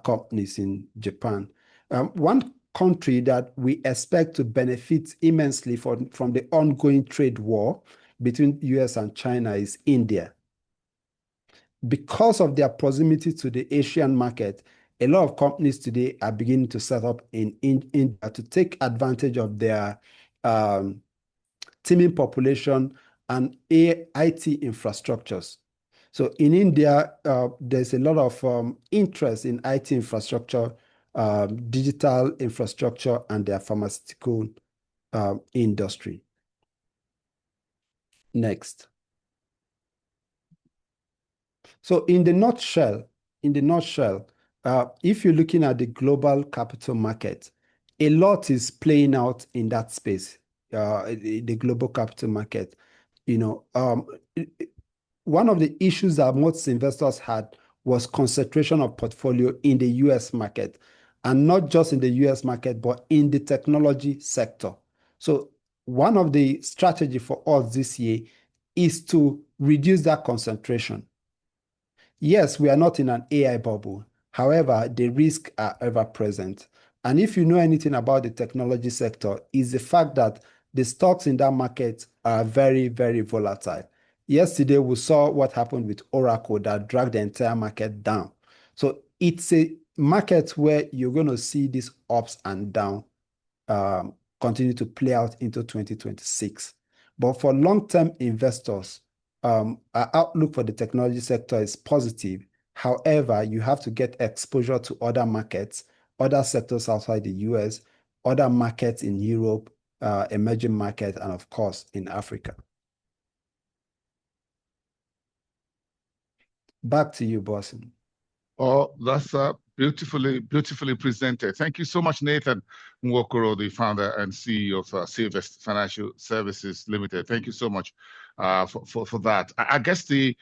companies in Japan. One country that we expect to benefit immensely from the ongoing trade war between US and China is India. Because of their proximity to the Asian market, a lot of companies today are beginning to set up in India to take advantage of their teeming population and IT infrastructures. So in India, there's a lot of interest in IT infrastructure, digital infrastructure, and their pharmaceutical industry. Next. So in the nutshell, if you're looking at the global capital market, a lot is playing out in that space, the global capital market. One of the issues that most investors had was concentration of portfolio in the US market, and not just in the US market, but in the technology sector. So one of the strategy for us this year is to reduce that concentration. Yes, we are not in an AI bubble. However, the risks are ever present. And if you know anything about the technology sector, is the fact that the stocks in that market are very, very volatile. Yesterday, we saw what happened with Oracle that dragged the entire market down. So it's a market where you're going to see these ups and downs continue to play out into 2026. But for long-term investors, our outlook for the technology sector is positive. However, you have to get exposure to other markets, other sectors outside the US, other markets in Europe, emerging markets, and of course, in Africa. Back to you, Bosin. Oh, that's beautifully presented. Thank you so much, Nathan Nwokoro, the founder and CEO of Safest Financial Services Limited. Thank you so much for that. I guess the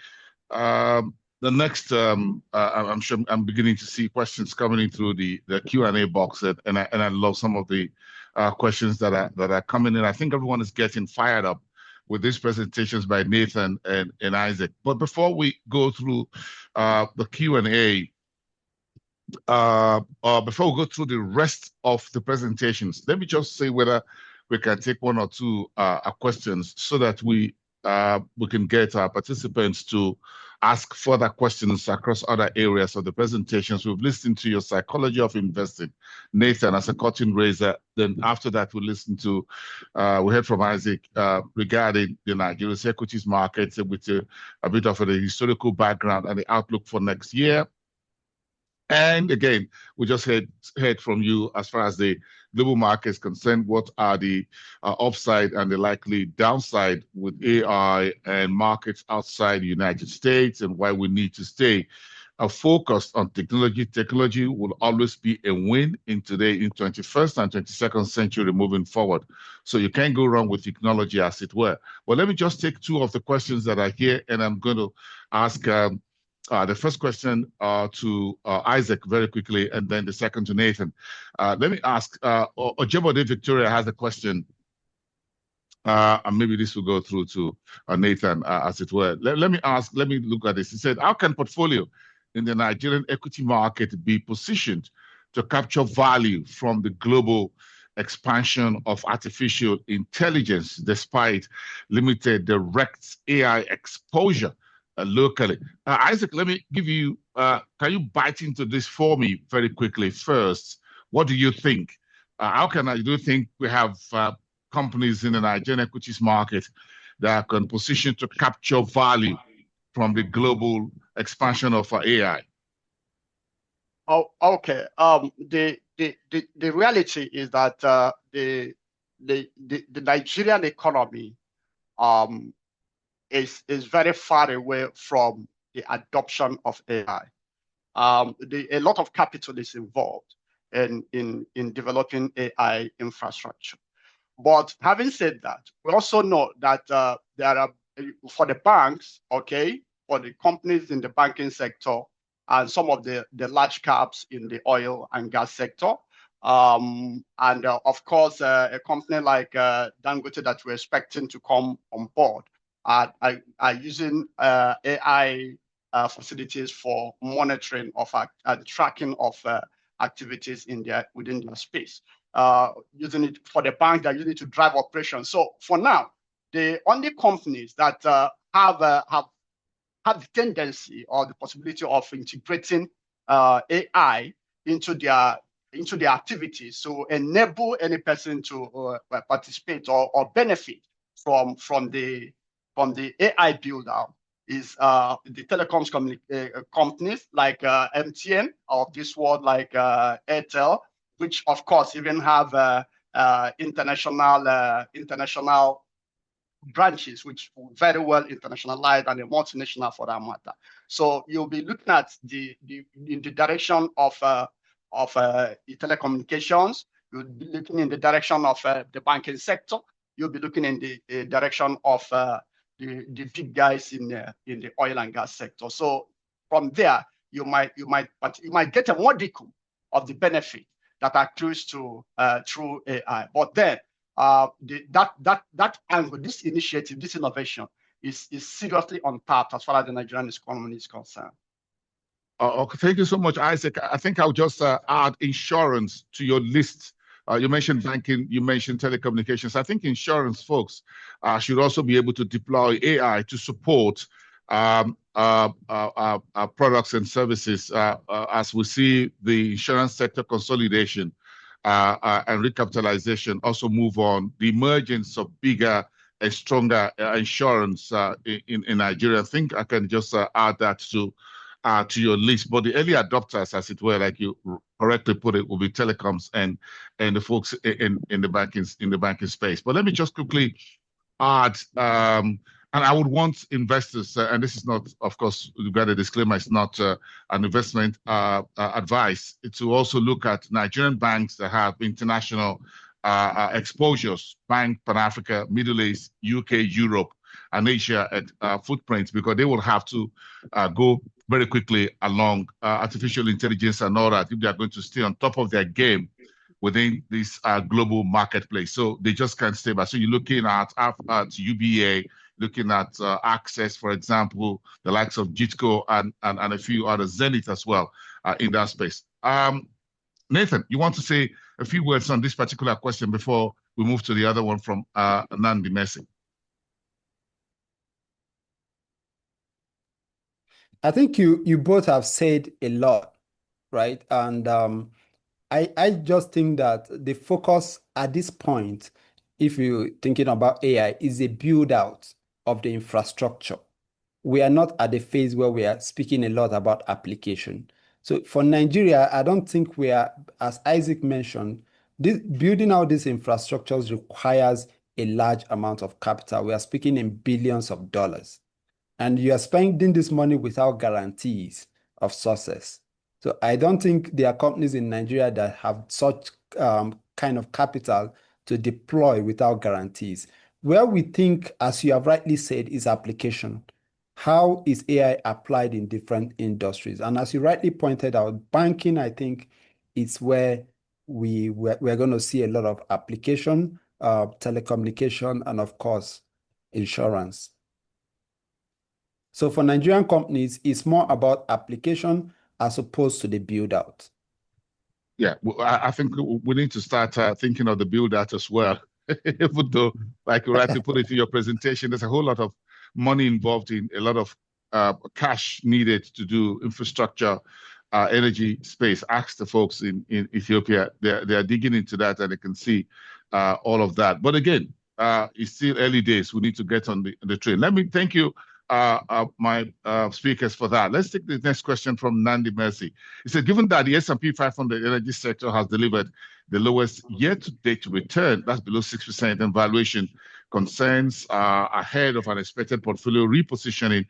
next, I'm sure I'm beginning to see questions coming in through the Q&A box, and I love some of the questions that are coming in. I think everyone is getting fired up with these presentations by Nathan and Isaac. But before we go through the Q&A, before we go through the rest of the presentations, let me just say whether we can take one or two questions so that we can get our participants to ask further questions across other areas of the presentations. We've listened to your psychology of investing, Nathan, as a curtain raiser. Then after that, we listened to, we heard from Isaac regarding the Nigerian equities markets with a bit of a historical background and the outlook for next year. And again, we just heard from you as far as the global market is concerned. What are the upside and the likely downside with AI and markets outside the United States, and why we need to stay focused on technology. Technology will always be a win in 21st and 22nd century moving forward. So you can't go wrong with technology, as it were. Well, let me just take two of the questions that are here, and I'm going to ask the first question to Isaac very quickly, and then the second to Nathan. Let me ask, Ojebode Victoria has a question, and maybe this will go through to Nathan, as it were. Let me look at this. He said, how can portfolio in the Nigerian equity market be positioned to capture value from the global expansion of artificial intelligence despite limited direct AI exposure locally? Isaac, let me give you, can you bite into this for me very quickly first? What do you think? Do you think we have companies in the Nigerian equities market that can position to capture value from the global expansion of AI? Oh, okay. The reality is that the Nigerian economy is very far away from the adoption of AI. A lot of capital is involved in developing AI infrastructure. But having said that, we also know that there are, for the banks, okay, for the companies in the banking sector and some of the large caps in the oil and gas sector. Of course, a company like Dangote that we're expecting to come on board are using AI facilities for monitoring of and tracking of activities within their space. Using it for the bank, they're using it to drive operations. So for now, the only companies that have the tendency or the possibility of integrating AI into their activities to enable any person to participate or benefit from the AI build out is the telecoms companies like MTN of this world, like Airtel, which of course even have international branches, which very well internationalized and a multinational for that matter. So you'll be looking at in the direction of the telecommunications. You'll be looking in the direction of the banking sector. You'll be looking in the direction of the big guys in the oil and gas sector. So from there, you might get a modicum of the benefit that accrues to through AI. But then that angle, this initiative, this innovation is seriously untapped as far as the Nigerian economy is concerned. Okay, thank you so much, Isaac. I think I'll just add insurance to your list. You mentioned banking, you mentioned telecommunications. I think insurance folks should also be able to deploy AI to support products and services as we see the insurance sector consolidation and recapitalization also move on. The emergence of bigger and stronger insurance in Nigeria. I think I can just add that to your list. But the early adopters, as it were, like you correctly put it, will be telecoms and the folks in the banking space. But let me just quickly add, and I would want investors, and this is not, of course, you've got a disclaimer, it's not an investment advice, to also look at Nigerian banks that have international exposures, Bank Pan-Africa, Middle East, UK, Europe, and Asia at footprints, because they will have to go very quickly along artificial intelligence and all that if they are going to stay on top of their game within this global marketplace. So they just can't stay back. So you're looking at UBA, looking at Access, for example, the likes of Jitco and a few others, Zenith as well in that space. Nathan, you want to say a few words on this particular question before we move to the other one from Nandi Messi? I think you both have said a lot, right? And I just think that the focus at this point, if you're thinking about AI, is a build out of the infrastructure. We are not at the phase where we are speaking a lot about application. So for Nigeria, I don't think we are, as Isaac mentioned, building out these infrastructures requires a large amount of capital. We are speaking in billions of dollars. And you are spending this money without guarantees of success. So I don't think there are companies in Nigeria that have such kind of capital to deploy without guarantees. Where we think, as you have rightly said, is application. How is AI applied in different industries? And as you rightly pointed out, banking, I think, is where we're going to see a lot of application, telecommunication, and of course, insurance. So for Nigerian companies, it's more about application as opposed to the build out. Yeah, I think we need to start thinking of the build out as well. Even though, like you rightly put it in your presentation, there's a whole lot of money involved in a lot of cash needed to do infrastructure, energy space. Ask the folks in Ethiopia. They are digging into that and they can see all of that. But again, it's still early days. We need to get on the train. Let me thank you, my speakers, for that. Let's take the next question from Nandi Mercy. He said, given that the S&P 500 energy sector has delivered the lowest year-to-date return, that's below 6%, and valuation concerns ahead of an expected portfolio repositioning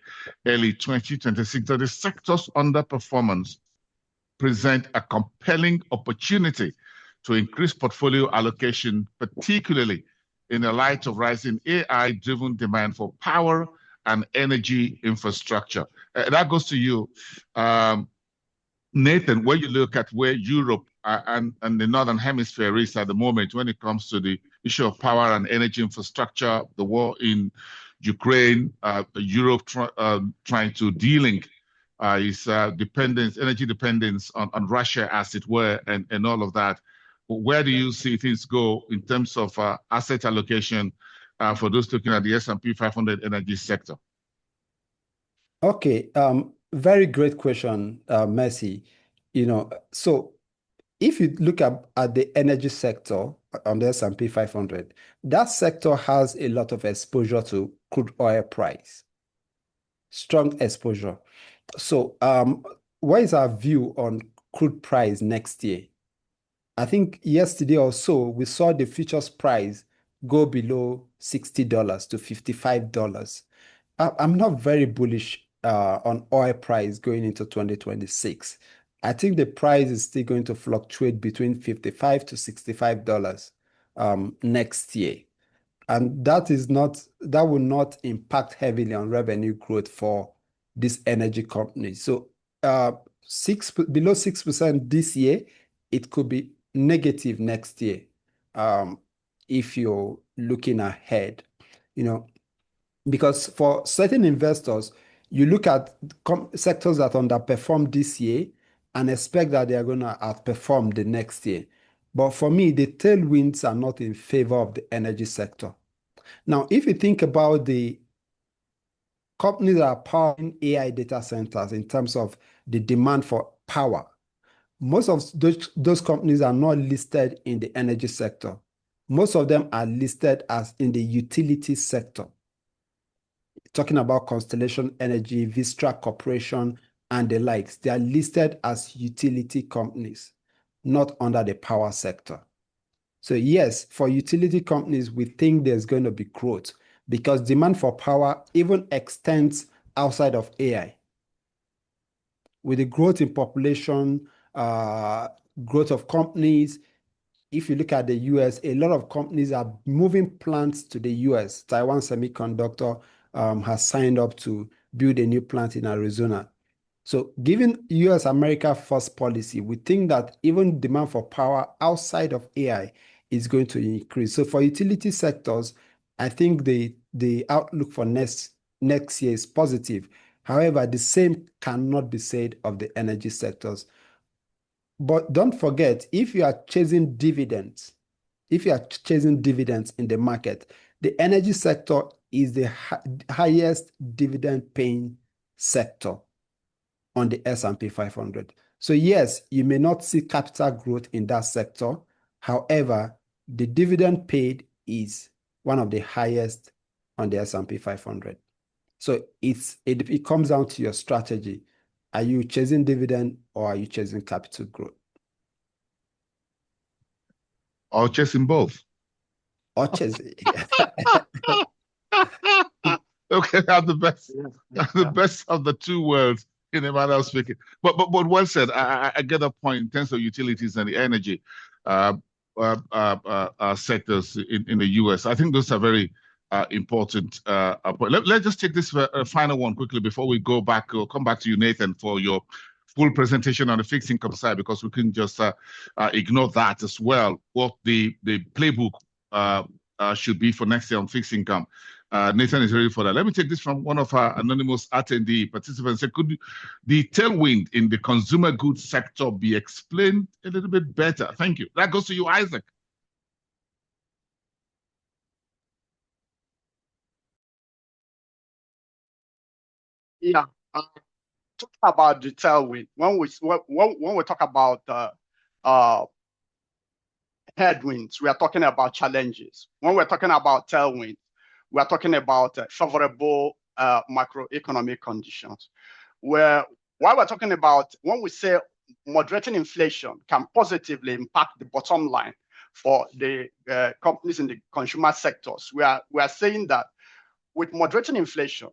early 2026, that the sector's underperformance present a compelling opportunity to increase portfolio allocation, particularly in the light of rising AI-driven demand for power and energy infrastructure. That goes to you, Nathan, when you look at where Europe and the Northern Hemisphere is at the moment when it comes to the issue of power and energy infrastructure, the war in Ukraine, Europe trying to de-link its energy dependence on Russia, as it were, and all of that. Where do you see things go in terms of asset allocation for those looking at the S&P 500 energy sector? Okay, very great question, Mercy. So if you look at the energy sector on the S&P 500, that sector has a lot of exposure to crude oil price, strong exposure. So what is our view on crude price next year? I think yesterday or so, we saw the futures price go below $60 to $55. I'm not very bullish on oil price going into 2026. I think the price is still going to fluctuate between $55 to $65 next year. And that will not impact heavily on revenue growth for this energy company. So below 6% this year, it could be negative next year if you're looking ahead, because for certain investors, you look at sectors that underperformed this year and expect that they are going to outperform the next year. But for me, the tailwinds are not in favor of the energy sector. Now, if you think about the companies that are powering AI data centers in terms of the demand for power, most of those companies are not listed in the energy sector. Most of them are listed as in the utility sector. Talking about Constellation Energy, Vistra Corporation, and the likes, they are listed as utility companies, not under the power sector. So yes, for utility companies, we think there's going to be growth because demand for power even extends outside of AI. With the growth in population, growth of companies, if you look at the US, a lot of companies are moving plants to the US. Taiwan Semiconductor has signed up to build a new plant in Arizona. So given US America First policy, we think that even demand for power outside of AI is going to increase. So for utility sectors, I think the outlook for next year is positive. However, the same cannot be said of the energy sectors. But don't forget, if you are chasing dividends in the market, the energy sector is the highest dividend paying sector on the S&P 500. So yes, you may not see capital growth in that sector. However, the dividend paid is one of the highest on the S&P 500. So it comes down to your strategy. Are you chasing dividend or are you chasing capital growth? Or chasing both? Or chasing. Okay, I'm the best. The best of the two worlds in a manner of speaking. But well said. I get a point in terms of utilities and the energy sectors in the US. I think those are very important. Let's just take this final one quickly before we go back. We'll come back to you, Nathan, for your full presentation on the fixed income side, because we can just ignore that as well. What the playbook should be for next year on fixed income. Nathan is ready for that. Let me take this from one of our anonymous attendee participants. Could the tailwind in the consumer goods sector be explained a little bit better? Thank you. That goes to you, Isaac. Yeah. Talking about the tailwind, when we talk about headwinds, we are talking about challenges. When we're talking about tailwind, we are talking about favorable macroeconomic conditions. While we're talking about, when we say moderating inflation can positively impact the bottom line for the companies in the consumer sectors, we are saying that with moderating inflation,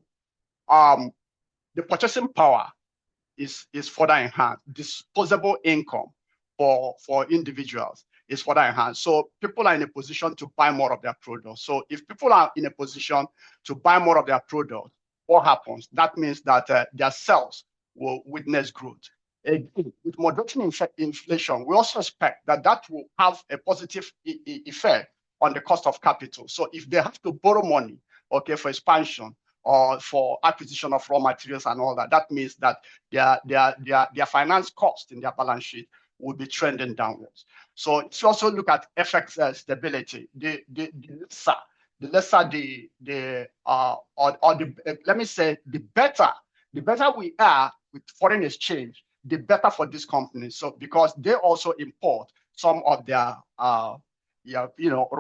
the purchasing power is further enhanced. Disposable income for individuals is further enhanced. So people are in a position to buy more of their products. So if people are in a position to buy more of their products, what happens? That means that their sales will witness growth. With moderating inflation, we also expect that that will have a positive effect on the cost of capital. So if they have to borrow money, okay, for expansion or for acquisition of raw materials and all that, that means that their finance cost in their balance sheet will be trending downwards. So if you also look at FX stability, let me say the better we are with foreign exchange, the better for this company. So because they also import some of their raw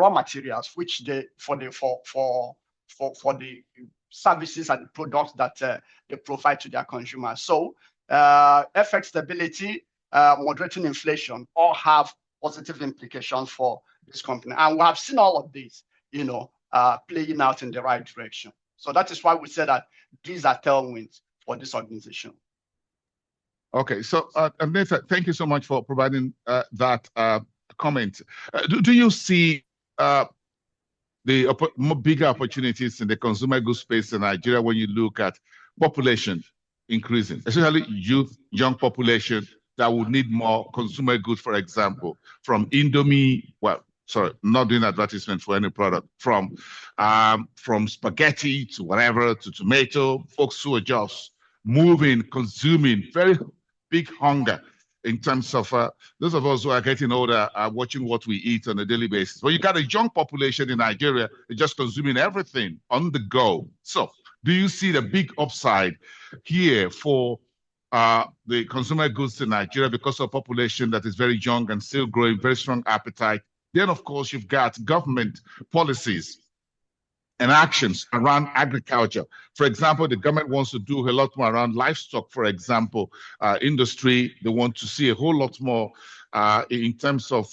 materials, which they for the services and products that they provide to their consumers. So FX stability, moderating inflation, all have positive implications for this company, and we have seen all of this, playing out in the right direction. So that is why we say that these are tailwinds for this organization. Okay, so Nathan, thank you so much for providing that comment. Do you see the bigger opportunities in the consumer goods space in Nigeria when you look at population increasing, especially youth, young population that would need more consumer goods, for example, from Indomie, well, sorry, not doing advertisement for any product, from spaghetti to whatever, to tomato, folks who are just moving, consuming, very big hunger in terms of those of us who are getting older are watching what we eat on a daily basis. Well, you got a young population in Nigeria, they're just consuming everything on the go. So do you see the big upside here for the consumer goods in Nigeria because of population that is very young and still growing, very strong appetite? Then, of course, you've got government policies and actions around agriculture. For example, the government wants to do a lot more around livestock, for example, industry. They want to see a whole lot more in terms of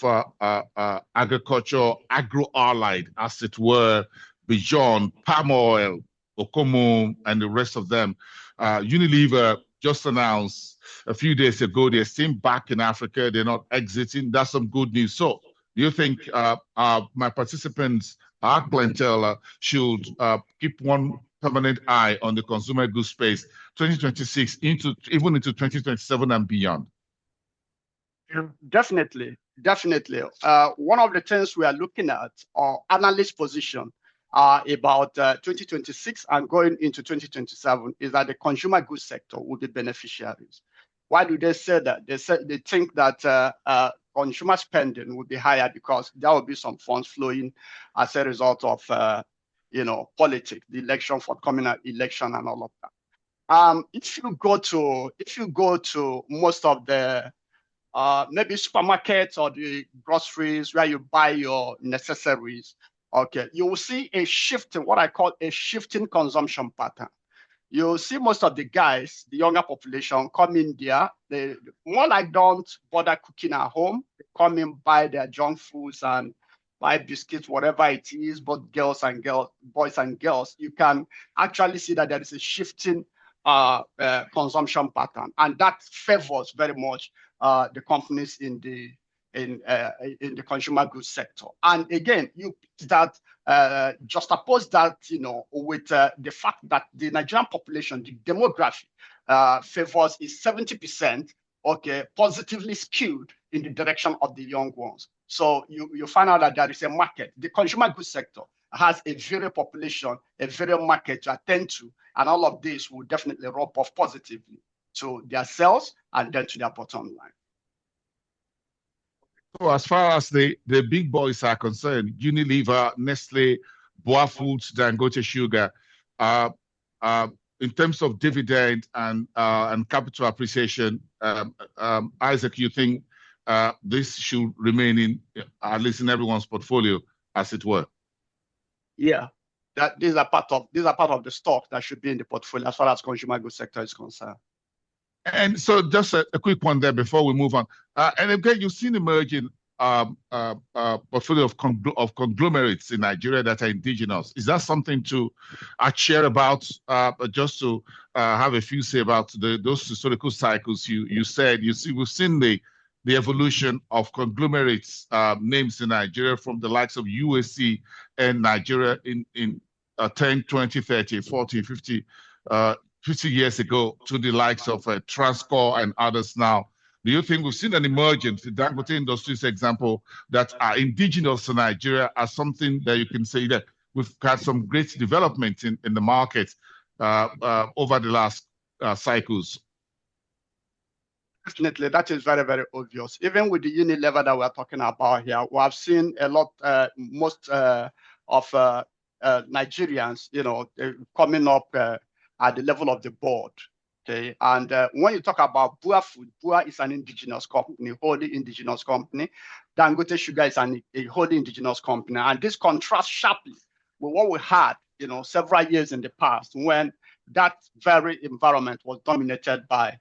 agriculture, agro-allied, as it were, beyond palm oil, Okomo, and the rest of them. Unilever just announced a few days ago they're still back in Africa. They're not exiting. That's some good news. So do you think my participants, our clientele, should keep one permanent eye on the consumer goods space 2026 even into 2027 and beyond? Definitely. One of the things we are looking at, our analyst position about 2026 and going into 2027, is that the consumer goods sector will be beneficiaries. Why do they say that? They think that consumer spending will be higher because there will be some funds flowing as a result of politics, the election, forthcoming election, and all of that. If you go to most of the maybe supermarkets or the groceries where you buy your necessaries, okay, you will see a shift in what I call a shifting consumption pattern. You'll see most of the guys, the younger population, come in there. They more like don't bother cooking at home. They come in, buy their junk foods and buy biscuits, whatever it is, both boys and girls. You can actually see that there is a shifting consumption pattern, and that favors very much the companies in the consumer goods sector. And again, you that juxtapose that with the fact that the Nigerian population, the demography favors is 70%, okay, positively skewed in the direction of the young ones. So you find out that there is a market. The consumer goods sector has a very population, a very market to attend to, and all of this will definitely rub off positively to their sales and then to their bottom line. So as far as the big boys are concerned, Unilever, Nestle, Boa Foods, Dangote Sugar, in terms of dividend and capital appreciation, Isaac, you think this should remain in at least in everyone's portfolio, as it were? Yeah, that these are part of the stock that should be in the portfolio as far as consumer goods sector is concerned. And so just a quick one there before we move on. And again, you've seen emerging portfolio of conglomerates in Nigeria that are indigenous. Is that something to share about, just to have a few say about those historical cycles you said? We've seen the evolution of conglomerates names in Nigeria from the likes of USC and Nigeria in 10, 20, 30, 40, 50 50 years ago to the likes of Transcore and others now. Do you think we've seen an emergence, the Dangote Industries example, that are indigenous to Nigeria as something that you can say that we've had some great development in the market over the last cycles? Definitely, that is very, very obvious. Even with the Unilever that we're talking about here, we have seen a lot, most of Nigerians, coming up at the level of the board. Okay, and when you talk about Bua Food, Bua is an indigenous company, wholly indigenous company. Dangote Sugar is a wholly indigenous company, and this contrasts sharply with what we had, several years in the past when that very environment was dominated by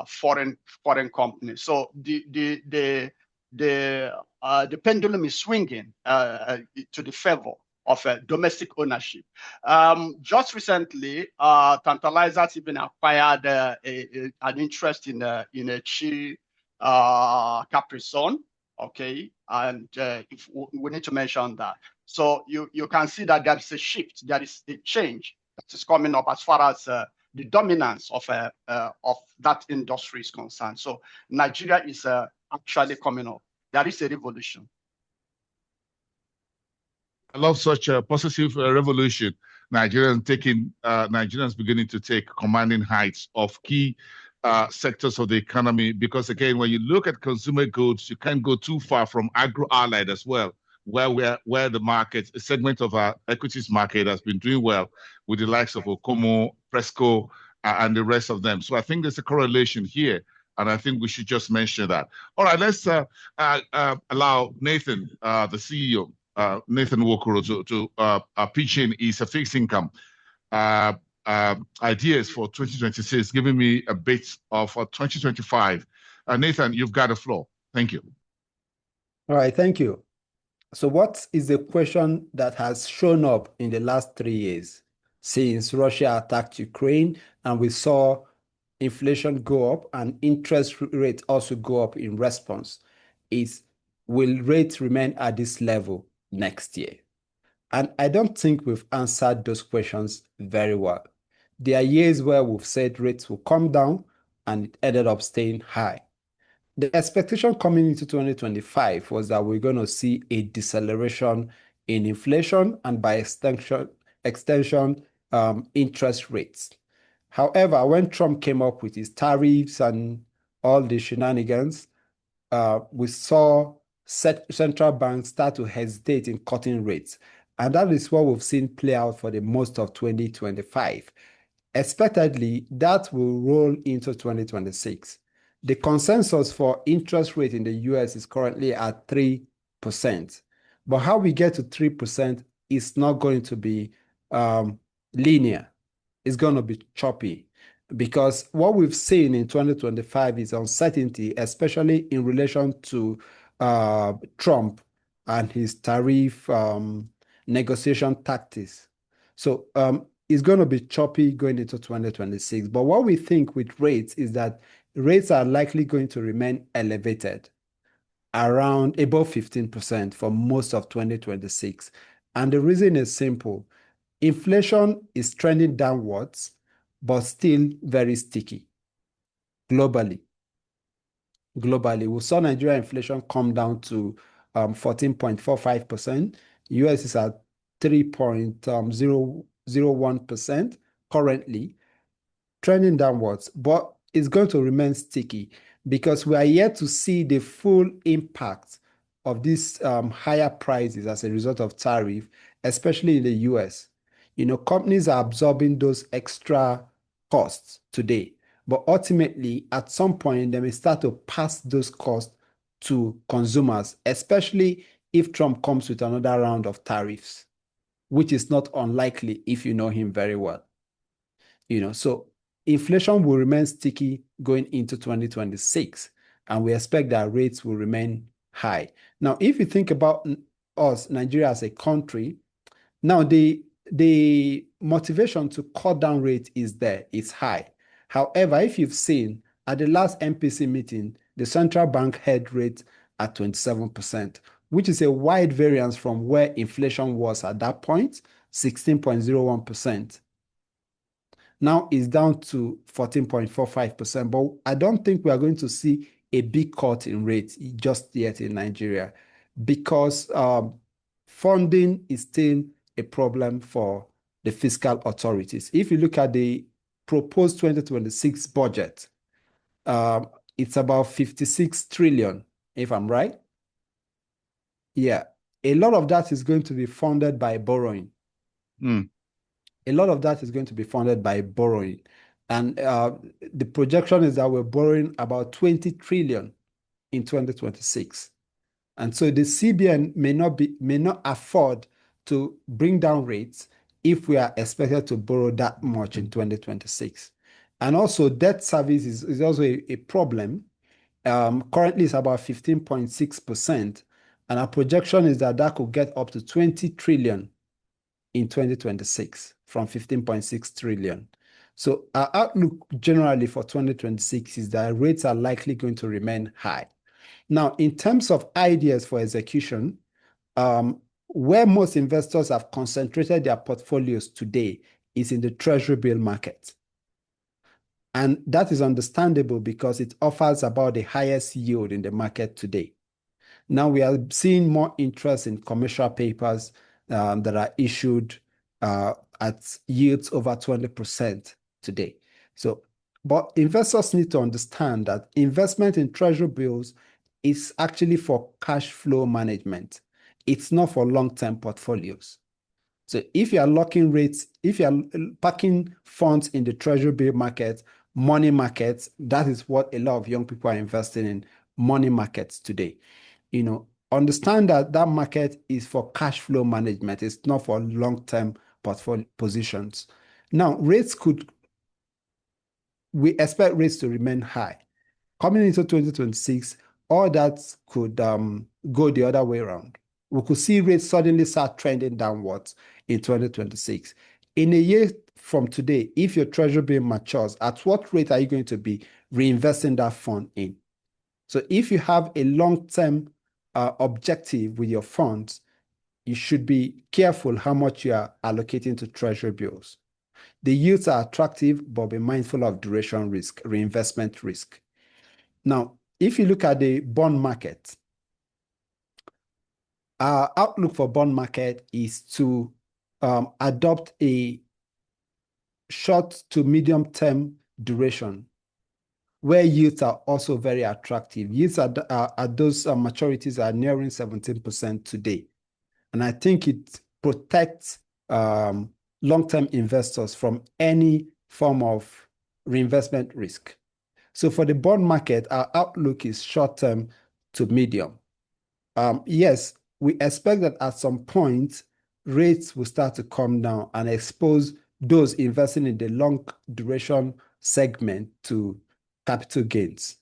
foreign companies. So the pendulum is swinging to the favor of domestic ownership. Just recently, Tantalizers even acquired an interest in a Chi Capri Sun. Okay, and if we need to mention that. So you can see that there is a shift, there is a change that is coming up as far as the dominance of that industry is concerned. So Nigeria is actually coming up. There is a revolution. I love such a positive revolution. Nigerians beginning to take commanding heights of key sectors of the economy, because again, when you look at consumer goods, you can't go too far from agro-allied as well, where the market, a segment of our equities market has been doing well with the likes of Okomo, Presco, and the rest of them. So I think there's a correlation here, and I think we should just mention that. All right, let's allow Nathan, the CEO, Nathan Wokoro, to pitch in his fixed income ideas for 2026, giving me a bit of 2025. Nathan, you've got the floor. Thank you. All right, thank you. So what is the question that has shown up in the last 3 years since Russia attacked Ukraine and we saw inflation go up and interest rates also go up in response? Is, will rates remain at this level next year? And I don't think we've answered those questions very well. There are years where we've said rates will come down and it ended up staying high. The expectation coming into 2025 was that we're going to see a deceleration in inflation and by extension, interest rates. However, when Trump came up with his tariffs and all the shenanigans, we saw central banks start to hesitate in cutting rates. And that is what we've seen play out for the most of 2025. Expectedly, that will roll into 2026. The consensus for interest rate in the US is currently at 3%. But how we get to 3% is not going to be linear. It's going to be choppy, because what we've seen in 2025 is uncertainty, especially in relation to Trump and his tariff negotiation tactics. So it's going to be choppy going into 2026. But what we think with rates is that rates are likely going to remain elevated around above 15% for most of 2026. And the reason is simple. Inflation is trending downwards, but still very sticky globally. We saw Nigeria inflation come down to 14.45%. US is at 3.001% currently, trending downwards, but it's going to remain sticky because we are yet to see the full impact of these higher prices as a result of tariff, especially in the US. Companies are absorbing those extra costs today, but ultimately, at some point, they may start to pass those costs to consumers, especially if Trump comes with another round of tariffs, which is not unlikely if you know him very well. So inflation will remain sticky going into 2026, and we expect that rates will remain high. Now, if you think about us, Nigeria as a country, now the motivation to cut down rate is there, it's high. However, if you've seen at the last MPC meeting, the central bank held rate at 27%, which is a wide variance from where inflation was at that point, 16.01%. Now it's down to 14.45%, but I don't think we are going to see a big cut in rates just yet in Nigeria because funding is still a problem for the fiscal authorities. If you look at the proposed 2026 budget, it's about 56 trillion, if I'm right. Yeah, a lot of that is going to be funded by borrowing. A lot of that is going to be funded by borrowing. And the projection is that we're borrowing about 20 trillion in 2026. And so the CBN may not afford to bring down rates if we are expected to borrow that much in 2026. And also debt service is also a problem. Currently it's about 15.6%. And our projection is that that could get up to 20 trillion in 2026 from 15.6 trillion. So our outlook generally for 2026 is that rates are likely going to remain high. Now, in terms of ideas for execution, where most investors have concentrated their portfolios today is in the treasury bill market. And that is understandable because it offers about the highest yield in the market today. Now we are seeing more interest in commercial papers that are issued at yields over 20% today. So, but investors need to understand that investment in treasury bills is actually for cash flow management. It's not for long-term portfolios. So if you are locking rates, if you are packing funds in the treasury bill market, money markets, that is what a lot of young people are investing in, money markets today. Understand that that market is for cash flow management. It's not for long-term portfolio positions. Now, we expect rates to remain high. Coming into 2026, all that could go the other way around. We could see rates suddenly start trending downwards in 2026. In a year from today, if your treasury bill matures, at what rate are you going to be reinvesting that fund in? So if you have a long-term objective with your funds, you should be careful how much you are allocating to treasury bills. The yields are attractive, but be mindful of duration risk, reinvestment risk. Now, if you look at the bond market, our outlook for bond market is to adopt a short to medium term duration where yields are also very attractive. Yields at those maturities are nearing 17% today. And I think it protects long-term investors from any form of reinvestment risk. So for the bond market, our outlook is short-term to medium. Yes, we expect that at some point, rates will start to come down and expose those investing in the long duration segment to capital gains.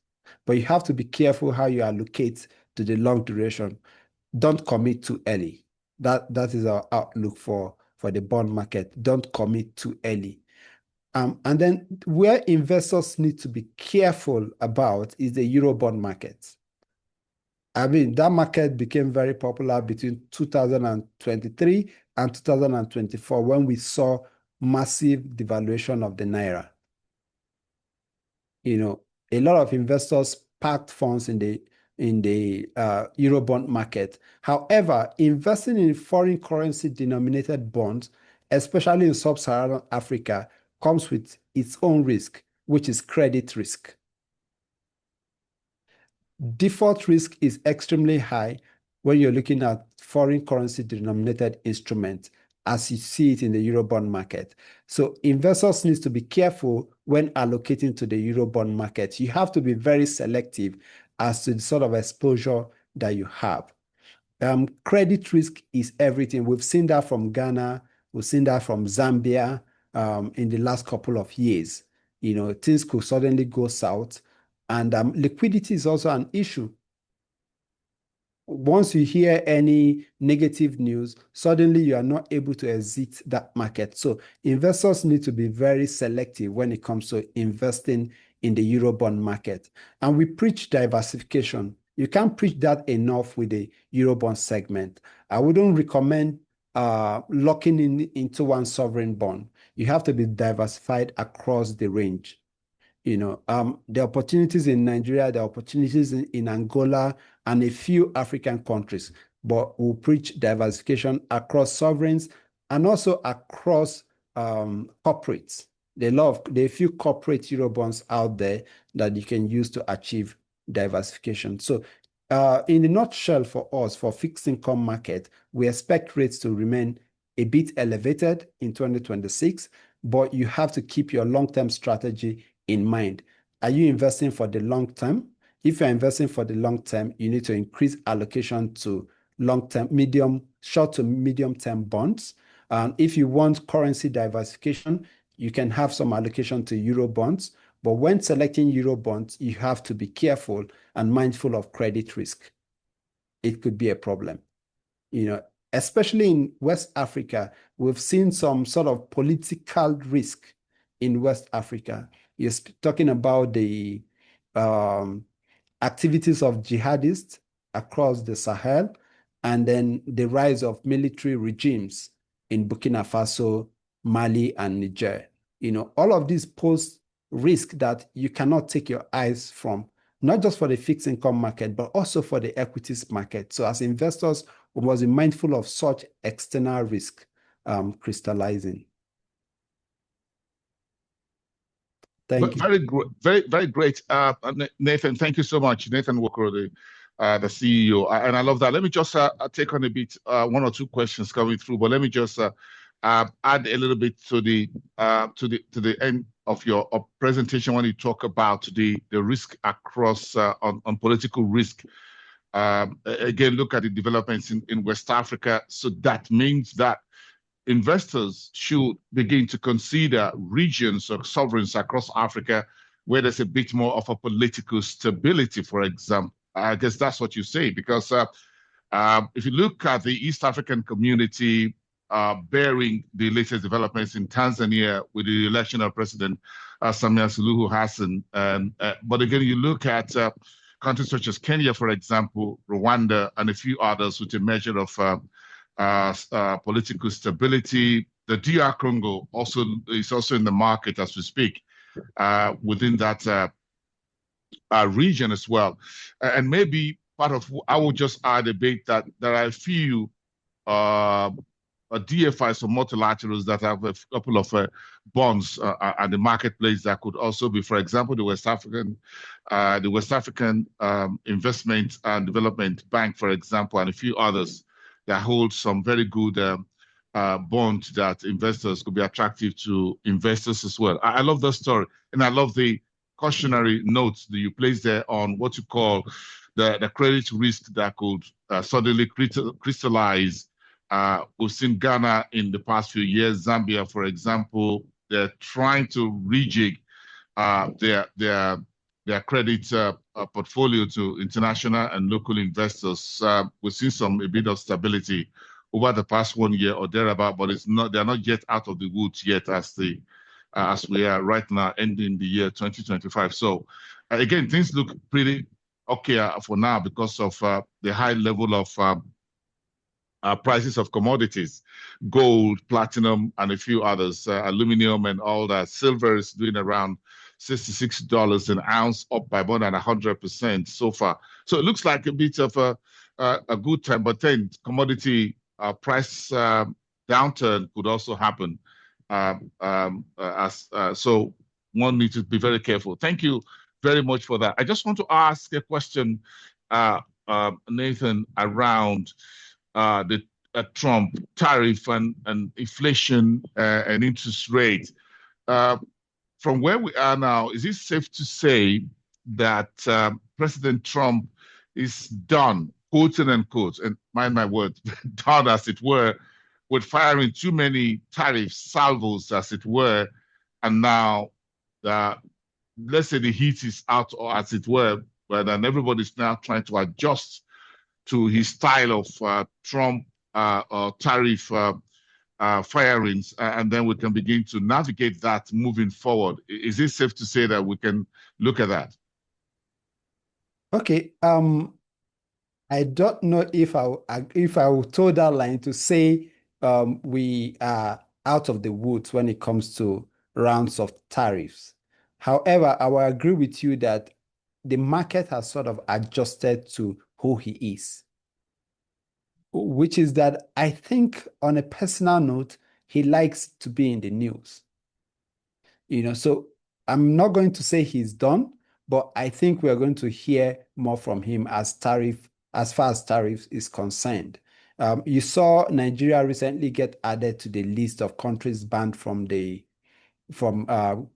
But you have to be careful how you allocate to the long duration. Don't commit too early. That is our outlook for the bond market. Don't commit too early. And then where investors need to be careful about is the Eurobond market. I mean, that market became very popular between 2023 and 2024 when we saw massive devaluation of the Naira. A lot of investors parked funds in the Eurobond market. However, investing in foreign currency denominated bonds, especially in Sub-Saharan Africa, comes with its own risk, which is credit risk. Default risk is extremely high when you're looking at foreign currency denominated instruments, as you see it in the Eurobond market. So investors need to be careful when allocating to the Eurobond market. You have to be very selective as to the sort of exposure that you have. Credit risk is everything. We've seen that from Ghana. We've seen that from Zambia in the last couple of years. Things could suddenly go south. And liquidity is also an issue. Once you hear any negative news, suddenly you are not able to exit that market. So investors need to be very selective when it comes to investing in the Eurobond market. And we preach diversification. You can't preach that enough with the Eurobond segment. I wouldn't recommend locking in into one sovereign bond. You have to be diversified across the range. The opportunities in Nigeria, the opportunities in Angola, and a few African countries, but we'll preach diversification across sovereigns and also across corporates. There are a few corporate Eurobonds out there that you can use to achieve diversification. So in the nutshell for us, for fixed income market, we expect rates to remain a bit elevated in 2026, but you have to keep your long-term strategy in mind. Are you investing for the long term? If you're investing for the long term, you need to increase allocation to long-term, short to medium-term bonds. If you want currency diversification, you can have some allocation to Euro bonds. But when selecting Euro bonds, you have to be careful and mindful of credit risk. It could be a problem. Especially in West Africa, we've seen some sort of political risk in West Africa. You're talking about the activities of jihadists across the Sahel, and then the rise of military regimes in Burkina Faso, Mali, and Niger. All of these pose risk that you cannot take your eyes from, not just for the fixed income market, but also for the equities market. So as investors, we must be mindful of such external risk crystallizing. Thank you. Very great, very great, Nathan. Thank you so much, Nathan Walker, the CEO, and I love that. Let me just take on a bit, one or two questions coming through, but let me just add a little bit to the end of your presentation when you talk about the risk across on political risk. Again, look at the developments in West Africa. So that means that investors should begin to consider regions or sovereigns across Africa where there's a bit more of a political stability, for example. I guess that's what you say, because if you look at the East African community bearing the latest developments in Tanzania with the election of President Samia Suluhu Hassan, but again, you look at countries such as Kenya, for example, Rwanda, and a few others with a measure of political stability. The DR Congo is also in the market as we speak, within that region as well. And maybe part of, I will just add a bit that there are a few DFIs or multilaterals that have a couple of bonds at the marketplace that could also be, for example, the West African Investment and Development Bank, for example, and a few others that hold some very good bonds that investors could be attractive to investors as well. I love that story, and I love the cautionary notes that you place there on what you call the credit risk that could suddenly crystallize. We've seen Ghana in the past few years, Zambia, for example. They're trying to rejig their credit portfolio to international and local investors. We've seen a bit of stability over the past 1 year or thereabout, but they're not yet out of the woods yet as we are right now ending the year 2025. So again, things look pretty okay for now because of the high level of prices of commodities, gold, platinum, and a few others, aluminum and all that. Silver is doing around $66 an ounce, up by more than 100% so far. So it looks like a bit of a good time, but then commodity price downturn could also happen. So one needs to be very careful. Thank you very much for that. I just want to ask a question, Nathan, around the Trump tariff and inflation and interest rate. From where we are now, is it safe to say that President Trump is done, quote and unquote, and mind my words, done as it were, with firing too many tariff salvos, as it were, and now let's say the heat is out, or as it were, but then everybody's now trying to adjust to his style of Trump tariff firings, and then we can begin to navigate that moving forward. Is it safe to say that we can look at that? Okay. I don't know if I will toe that line to say we are out of the woods when it comes to rounds of tariffs. However, I will agree with you that the market has sort of adjusted to who he is, which is that I think on a personal note, he likes to be in the news. So I'm not going to say he's done, but I think we're going to hear more from him as far as tariffs is concerned. You saw Nigeria recently get added to the list of countries banned from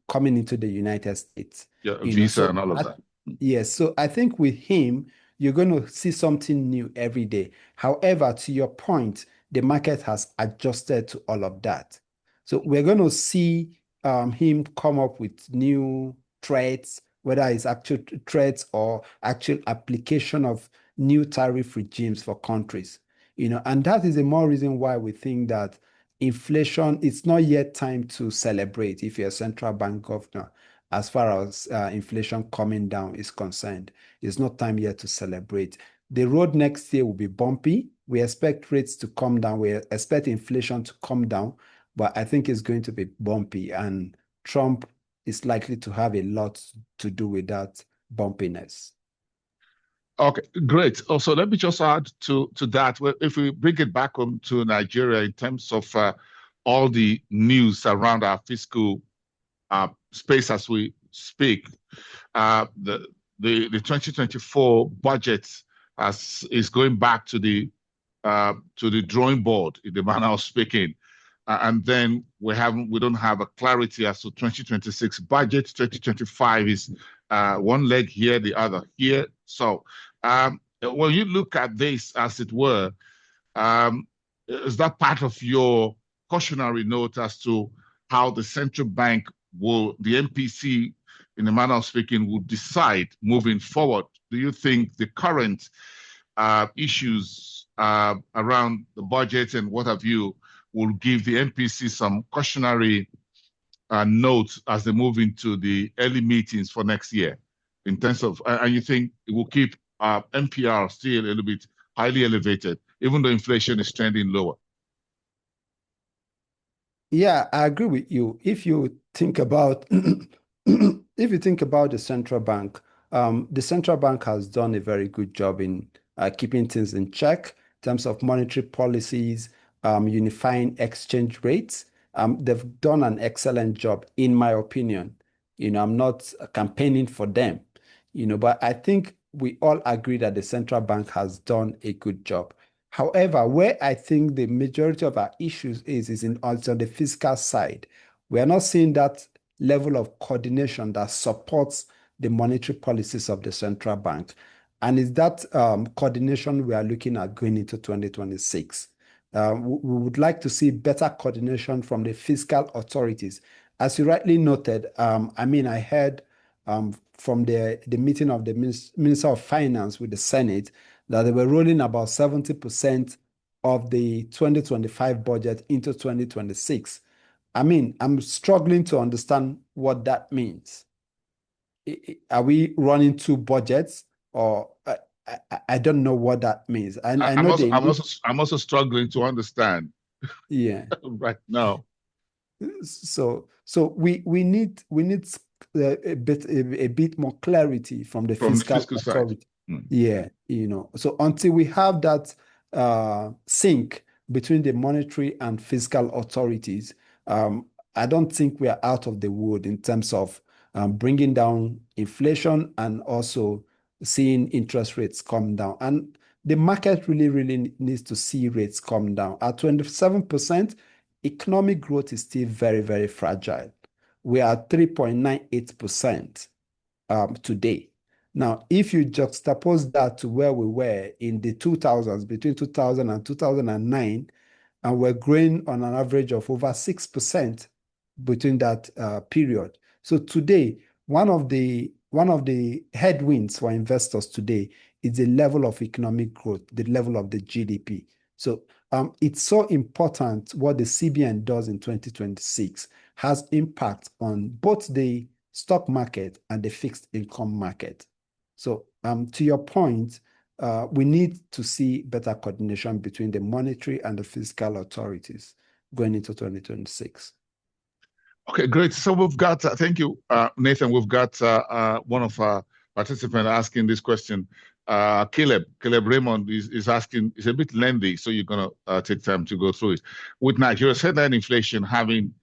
coming into the United States. Yeah, visa and all of that. Yes, so I think with him, you're going to see something new every day. However, to your point, the market has adjusted to all of that. So we're going to see him come up with new threats, whether it's actual threats or actual application of new tariff regimes for countries. And that is the more reason why we think that inflation, it's not yet time to celebrate if you're a central bank governor as far as inflation coming down is concerned. It's not time yet to celebrate. The road next year will be bumpy. We expect rates to come down. We expect inflation to come down, but I think it's going to be bumpy, and Trump is likely to have a lot to do with that bumpiness. Okay, great. Also, let me just add to that. If we bring it back home to Nigeria in terms of all the news around our fiscal space as we speak, the 2024 budget is going back to the drawing board in the manner of speaking, and then we don't have a clarity as to 2026 budget. 2025 is one leg here, the other here. So when you look at this, as it were, is that part of your cautionary note as to how the central bank the MPC, in a manner of speaking, will decide moving forward? Do you think the current issues around the budget and what have you will give the MPC some cautionary notes as they move into the early meetings for next year, in terms of, and you think it will keep MPR still a little bit highly elevated, even though inflation is trending lower? Yeah, I agree with you. If you think about the central bank has done a very good job in keeping things in check in terms of monetary policies, unifying exchange rates. They've done an excellent job, in my opinion. I'm not campaigning for them, but I think we all agree that the central bank has done a good job. However, where I think the majority of our issues is also the fiscal side. We are not seeing that level of coordination that supports the monetary policies of the central bank. And it's that coordination we are looking at going into 2026. We would like to see better coordination from the fiscal authorities. As you rightly noted, I heard from the meeting of the Minister of Finance with the Senate that they were rolling about 70% of the 2025 budget into 2026. I'm struggling to understand what that means. Are we running two budgets, or I don't know what that means. I'm also struggling to understand. Yeah. Right now. So we need a bit more clarity from the fiscal authority. Side. Yeah, so until we have that sync between the monetary and fiscal authorities, I don't think we are out of the wood in terms of bringing down inflation and also seeing interest rates come down. And the market really needs to see rates come down. At 27%, economic growth is still very, very fragile. We are at 3.98% today. Now, if you juxtapose that to where we were in the 2000s, between 2000 and 2009, and we're growing on an average of over 6% between that period. So today, one of the headwinds for investors today is the level of economic growth, the level of the GDP. So it's so important what the CBN does in 2026 has impact on both the stock market and the fixed income market. So to your point, we need to see better coordination between the monetary and the fiscal authorities going into 2026. Okay, great. So we've got, thank you, Nathan. We've got one of our participants asking this question. Caleb Raymond is asking, it's a bit lengthy, so you're going to take time to go through it. With Nigeria's headline inflation having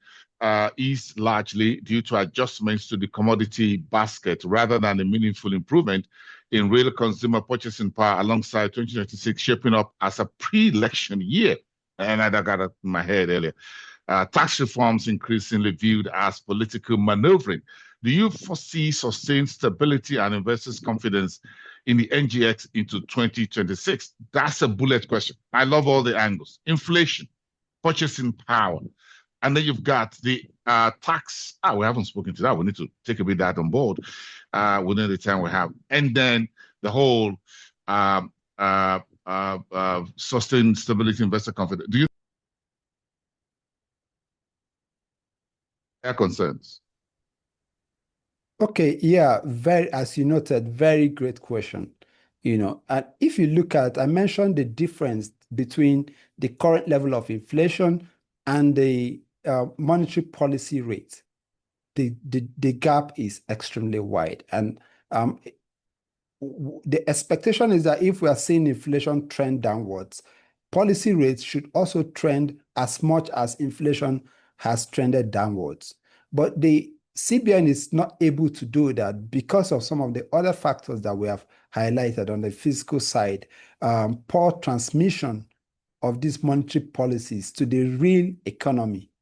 eased largely due to adjustments to the commodity basket rather than a meaningful improvement in real consumer purchasing power alongside 2026 shaping up as a pre-election year. And I got it in my head earlier. Tax reforms increasingly viewed as political maneuvering. Do you foresee sustained stability and investors' confidence in the NGX into 2026? That's a bullet question. I love all the angles. Inflation, purchasing power, and then you've got the tax. We haven't spoken to that. We need to take a bit of that on board within the time we have. And then the whole sustained stability, investor confidence. Do you have concerns? Okay, yeah, as you noted, very great question. And if you look at, I mentioned the difference between the current level of inflation and the monetary policy rate. The gap is extremely wide. And the expectation is that if we are seeing inflation trend downwards, policy rates should also trend as much as inflation has trended downwards. But the CBN is not able to do that because of some of the other factors that we have highlighted on the fiscal side. Poor transmission of these monetary policies to the real economy.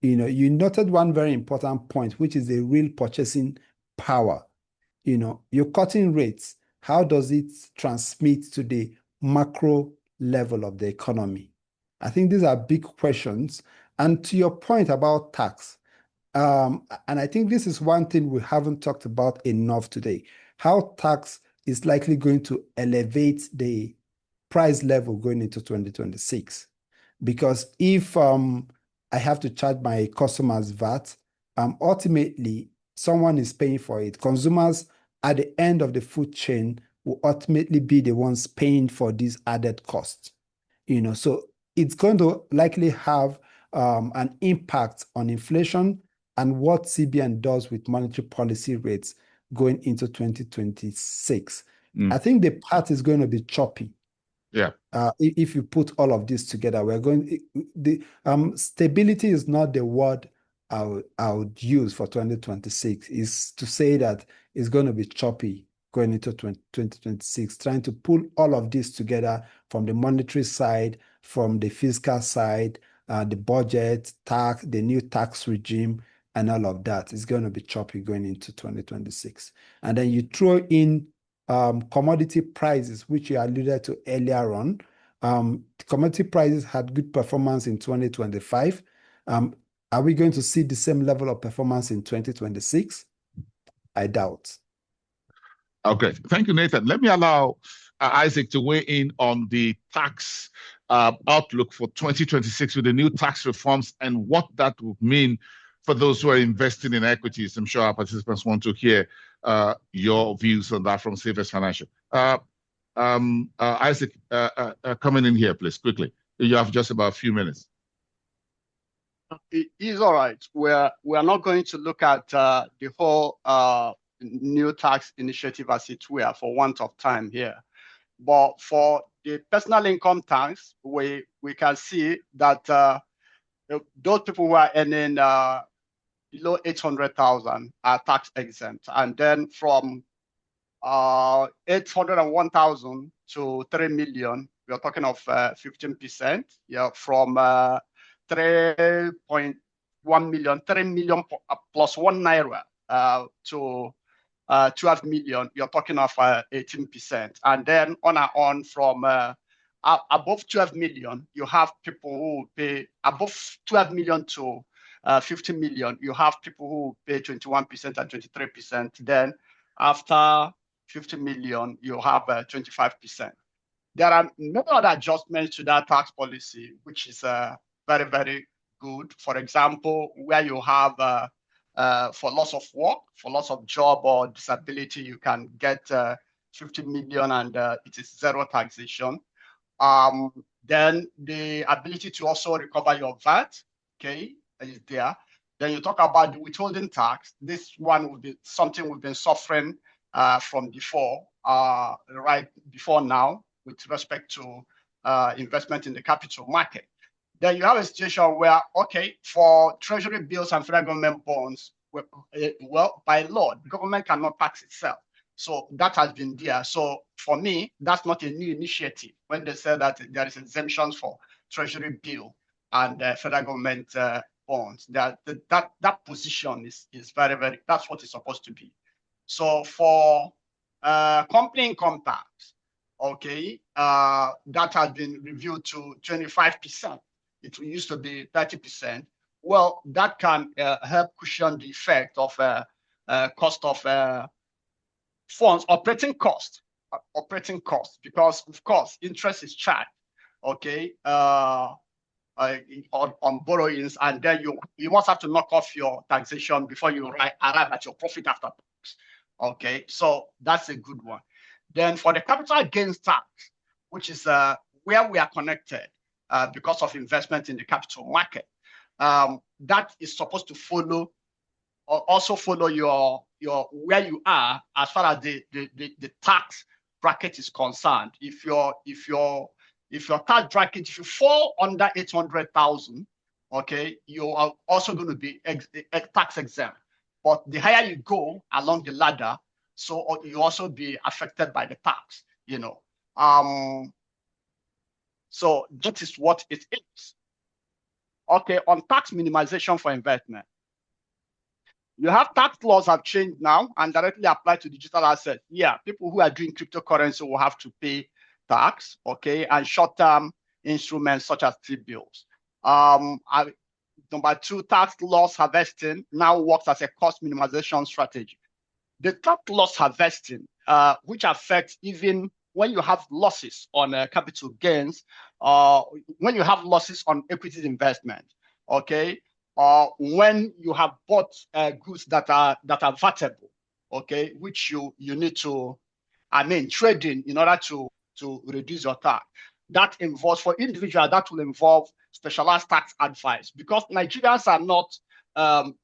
You noted one very important point, which is the real purchasing power. Your cutting rates, how does it transmit to the macro level of the economy? I think these are big questions. And to your point about tax, and I think this is one thing we haven't talked about enough today, how tax is likely going to elevate the price level going into 2026. Because if I have to charge my customers VAT, ultimately someone is paying for it. Consumers at the end of the food chain will ultimately be the ones paying for these added costs. So it's going to likely have an impact on inflation and what CBN does with monetary policy rates going into 2026. I think the path is going to be choppy. Yeah. If you put all of this together, stability is not the word I would use for 2026. Is to say that it's going to be choppy going into 2026, trying to pull all of this together from the monetary side, from the fiscal side, the budget, tax, the new tax regime, and all of that is going to be choppy going into 2026. And then you throw in commodity prices, which you alluded to earlier on. Commodity prices had good performance in 2025. Are we going to see the same level of performance in 2026? I doubt. Okay, thank you, Nathan. Let me allow Isaac to weigh in on the tax outlook for 2026 with the new tax reforms and what that would mean for those who are investing in equities. I'm sure our participants want to hear your views on that from Safest Financial. Isaac, coming in here, please, quickly. You have just about a few minutes. It is all right. We're not going to look at the whole new tax initiative as it were for want of time here. But for the personal income tax, we can see that those people who are earning below 800,000 are tax exempt. And then from 801,000 to 3 million, we're talking of 15%. Yeah, from 3.1 million, 3 million plus 1 naira to 12 million, you're talking of 18%. And then on from above 12 million, you have people who pay above 12 million to 50 million, you have people who pay 21% and 23%. Then after 50 million, you have 25%. There are many other adjustments to that tax policy, which is very, very good. For example, where you have for loss of work, for loss of job or disability, you can get 50 million, and it is zero taxation. Then the ability to also recover your VAT, okay, is there. Then you talk about the withholding tax. This one will be something we've been suffering from before, right before now, with respect to investment in the capital market. Then you have a situation where, okay, for treasury bills and federal government bonds, well, by law, the government cannot tax itself. So that has been there. So for me, that's not a new initiative. When they say that there is exemptions for treasury bill and federal government bonds, that position is very, very, that's what it's supposed to be. So for company income tax, okay, that has been reviewed to 25%. It used to be 30%. Well, that can help cushion the effect of cost of funds, operating cost, because of course interest is charged, okay, on borrowings, and then you must have to knock off your taxation before you arrive at your profit after tax. Okay, so that's a good one. Then for the capital gains tax, which is where we are connected because of investment in the capital market, that is supposed to follow, or also follow your where you are as far as the tax bracket is concerned. If your tax bracket, if you fall under 800,000, okay, you are also going to be tax exempt. But the higher you go along the ladder, so you also be affected by the tax, you know. So that is what it is. Okay, on tax minimization for investment. You have tax laws have changed now and directly apply to digital assets. Yeah, people who are doing cryptocurrency will have to pay tax, okay, and short-term instruments such as T-bills. Number two, tax loss harvesting now works as a cost minimization strategy. The tax loss harvesting, which affects even when you have losses on capital gains, when you have losses on equities investment, okay, when you have bought goods that are vatable, okay, which you need to, trading in order to reduce your tax. That involves, for individuals, that will involve specialized tax advice, because Nigerians are not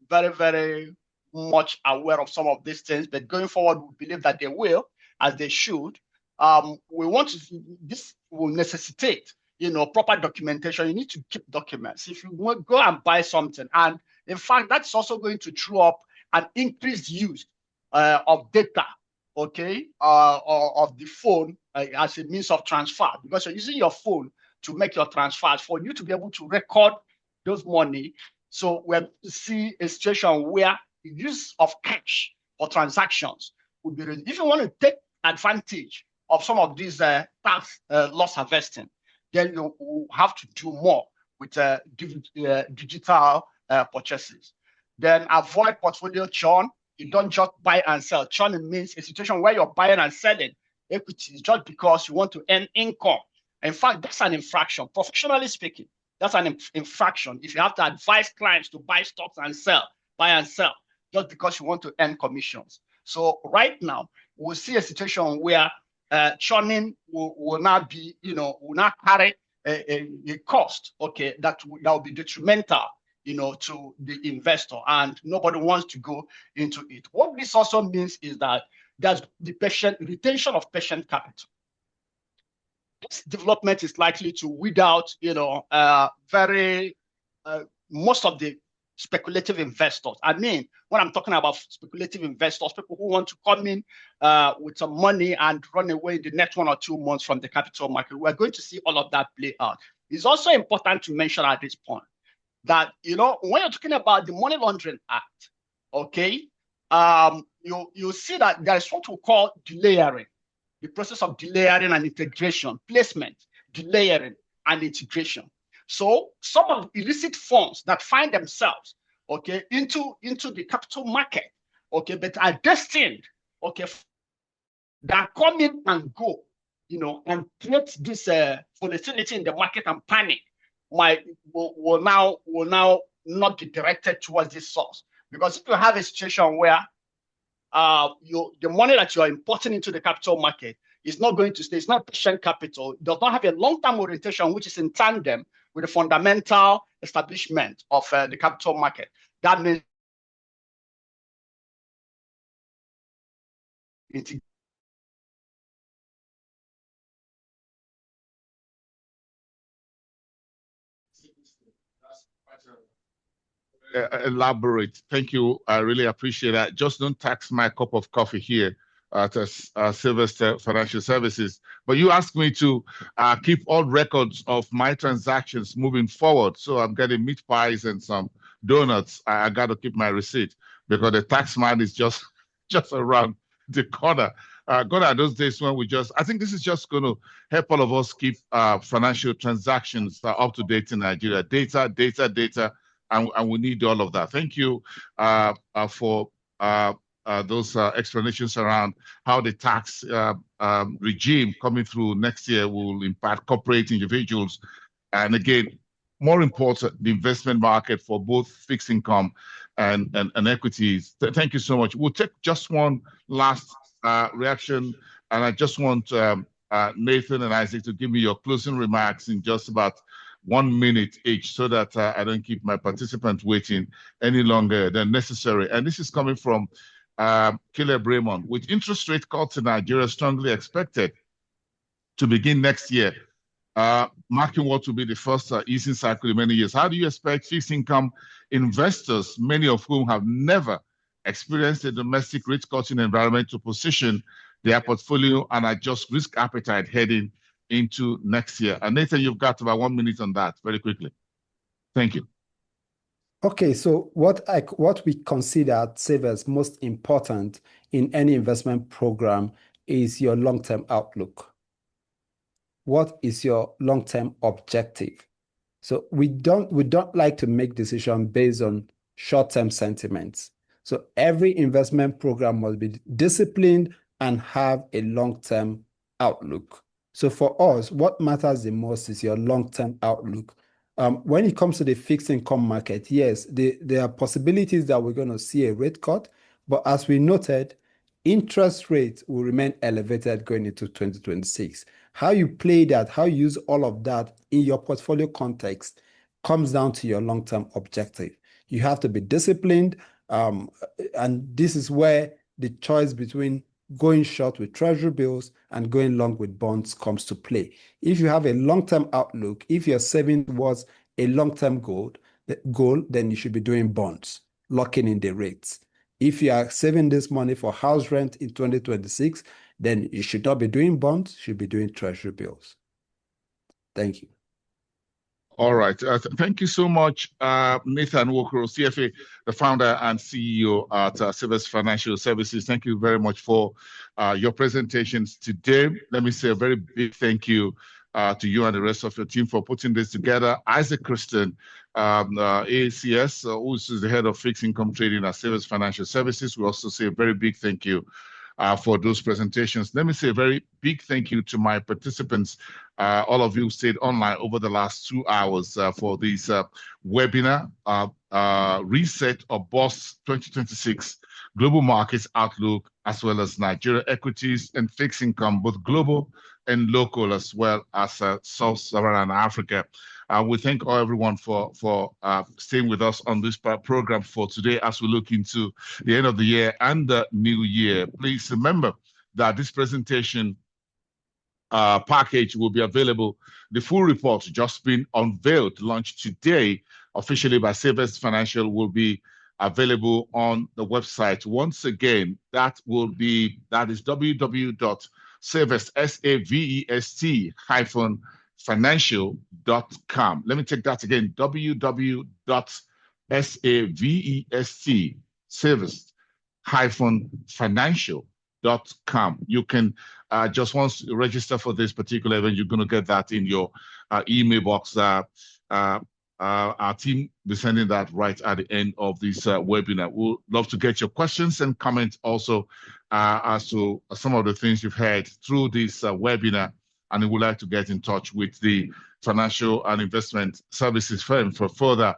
very, very much aware of some of these things, but going forward, we believe that they will, as they should. We want to, this will necessitate, proper documentation. You need to keep documents. If you want to go and buy something, and in fact, that's also going to throw up an increased use of data, okay, or of the phone as a means of transfer, because you're using your phone to make your transfers. For you to be able to record those money, so we'll see a situation where the use of cash for transactions would be reduced. If you want to take advantage of some of these tax loss harvesting, then you will have to do more with digital purchases. Then avoid portfolio churn. You don't just buy and sell. Churning means a situation where you're buying and selling equities just because you want to earn income. In fact, that's an infraction. Professionally speaking, that's an infraction. If you have to advise clients to buy stocks and sell, buy and sell, just because you want to earn commissions. So right now, we'll see a situation where churning will not be, will not carry a cost, okay, that will be detrimental, to the investor, and nobody wants to go into it. What this also means is that there's the retention of patient capital. This development is likely to weed out, most of the speculative investors. When I'm talking about speculative investors, people who want to come in with some money and run away in the next 1 or 2 months from the capital market, we're going to see all of that play out. It's also important to mention at this point that, when you're talking about the Money Laundering Act, okay, you see that there is what we call delayering, the process of delayering and integration, placement, delayering and integration. So some of illicit funds that find themselves, okay, into the capital market, okay, but are destined, okay, that come in and go, and create this volatility in the market and panic, will now not be directed towards this source. Because if you have a situation where the money that you are importing into the capital market is not going to stay. It's not patient capital. It does not have a long-term orientation, which is in tandem with the fundamental establishment of the capital market. That means elaborate. Thank you. I really appreciate that. Just don't tax my cup of coffee here at Sylvester Financial Services. But you asked me to keep all records of my transactions moving forward. So I'm getting meat pies and some donuts. I got to keep my receipt because the tax man is just around the corner. Gone are those days when I think this is just going to help all of us keep financial transactions up to date in Nigeria. Data. And we need all of that. Thank you for those explanations around how the tax regime coming through next year will impact corporate individuals. And again, more important, the investment market for both fixed income and equities. Thank you so much. We'll take just one last reaction. And I just want Nathan and Isaac to give me your closing remarks in just about 1 minute each so that I don't keep my participants waiting any longer than necessary. And this is coming from Caleb Raymond. With interest rate cuts in Nigeria strongly expected to begin next year, marking what will be the first easing cycle in many years, how do you expect fixed income investors, many of whom have never experienced a domestic rate cutting environment, to position their portfolio and adjust risk appetite heading into next year? And Nathan, you've got about 1 minute on that very quickly. Thank you. Okay, so what we consider at Savers most important in any investment program is your long-term outlook. What is your long-term objective? So we don't like to make decisions based on short-term sentiments. So every investment program must be disciplined and have a long-term outlook. So for us, what matters the most is your long-term outlook. When it comes to the fixed income market, yes, there are possibilities that we're going to see a rate cut, but as we noted, interest rates will remain elevated going into 2026. How you play that, how you use all of that in your portfolio context comes down to your long-term objective. You have to be disciplined, and this is where the choice between going short with treasury bills and going long with bonds comes to play. If you have a long-term outlook, if you're saving towards a long-term goal, then you should be doing bonds, locking in the rates. If you are saving this money for house rent in 2026, then you should not be doing bonds, you should be doing treasury bills. Thank you. All right. Thank you so much, Nathan Nwokoro, CFA, the founder and CEO at Savers Financial Services. Thank you very much for your presentations today. Let me say a very big thank you to you and the rest of your team for putting this together. Isaac Christian, AACS, who is the head of fixed income trading at Savers Financial Services. We also say a very big thank you for those presentations. Let me say a very big thank you to my participants, all of you who stayed online over the last 2 hours for this webinar, Reset or Boss 2026 Global Markets Outlook, as well as Nigeria equities and fixed income, both global and local, as well as Sub-Saharan Africa. We thank everyone for staying with us on this program for today as we look into the end of the year and the new year. Please remember that this presentation package will be available. The full report just been unveiled, launched today officially by Savers Financial, will be available on the website. Once again, that is www.savest-financial.com. Let me take that again, www.savest-financial.com. You can just once you register for this particular event, you're going to get that in your email box. Our team will be sending that right at the end of this webinar. We'll love to get your questions and comments also as to some of the things you've heard through this webinar, and we would like to get in touch with the financial and investment services firm for further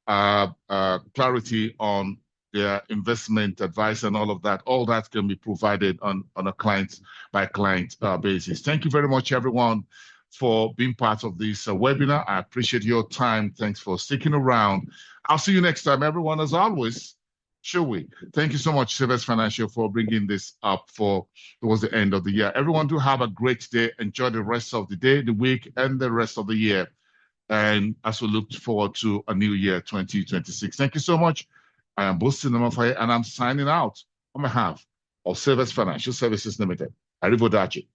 clarity on their investment advice and all of that. All that can be provided on a client-by-client basis. Thank you very much, everyone, for being part of this webinar. I appreciate your time. Thanks for sticking around. I'll see you next time, everyone, as always. Shall we? Thank you so much, Savers Financial, for bringing this up towards the end of the year. Everyone, do have a great day. Enjoy the rest of the day, the week, and the rest of the year. And as we look forward to a new year, 2026. Thank you so much. I am Bosin Namafaye, and I'm signing out on behalf of Savers Financial Services Limited. Arrivederci.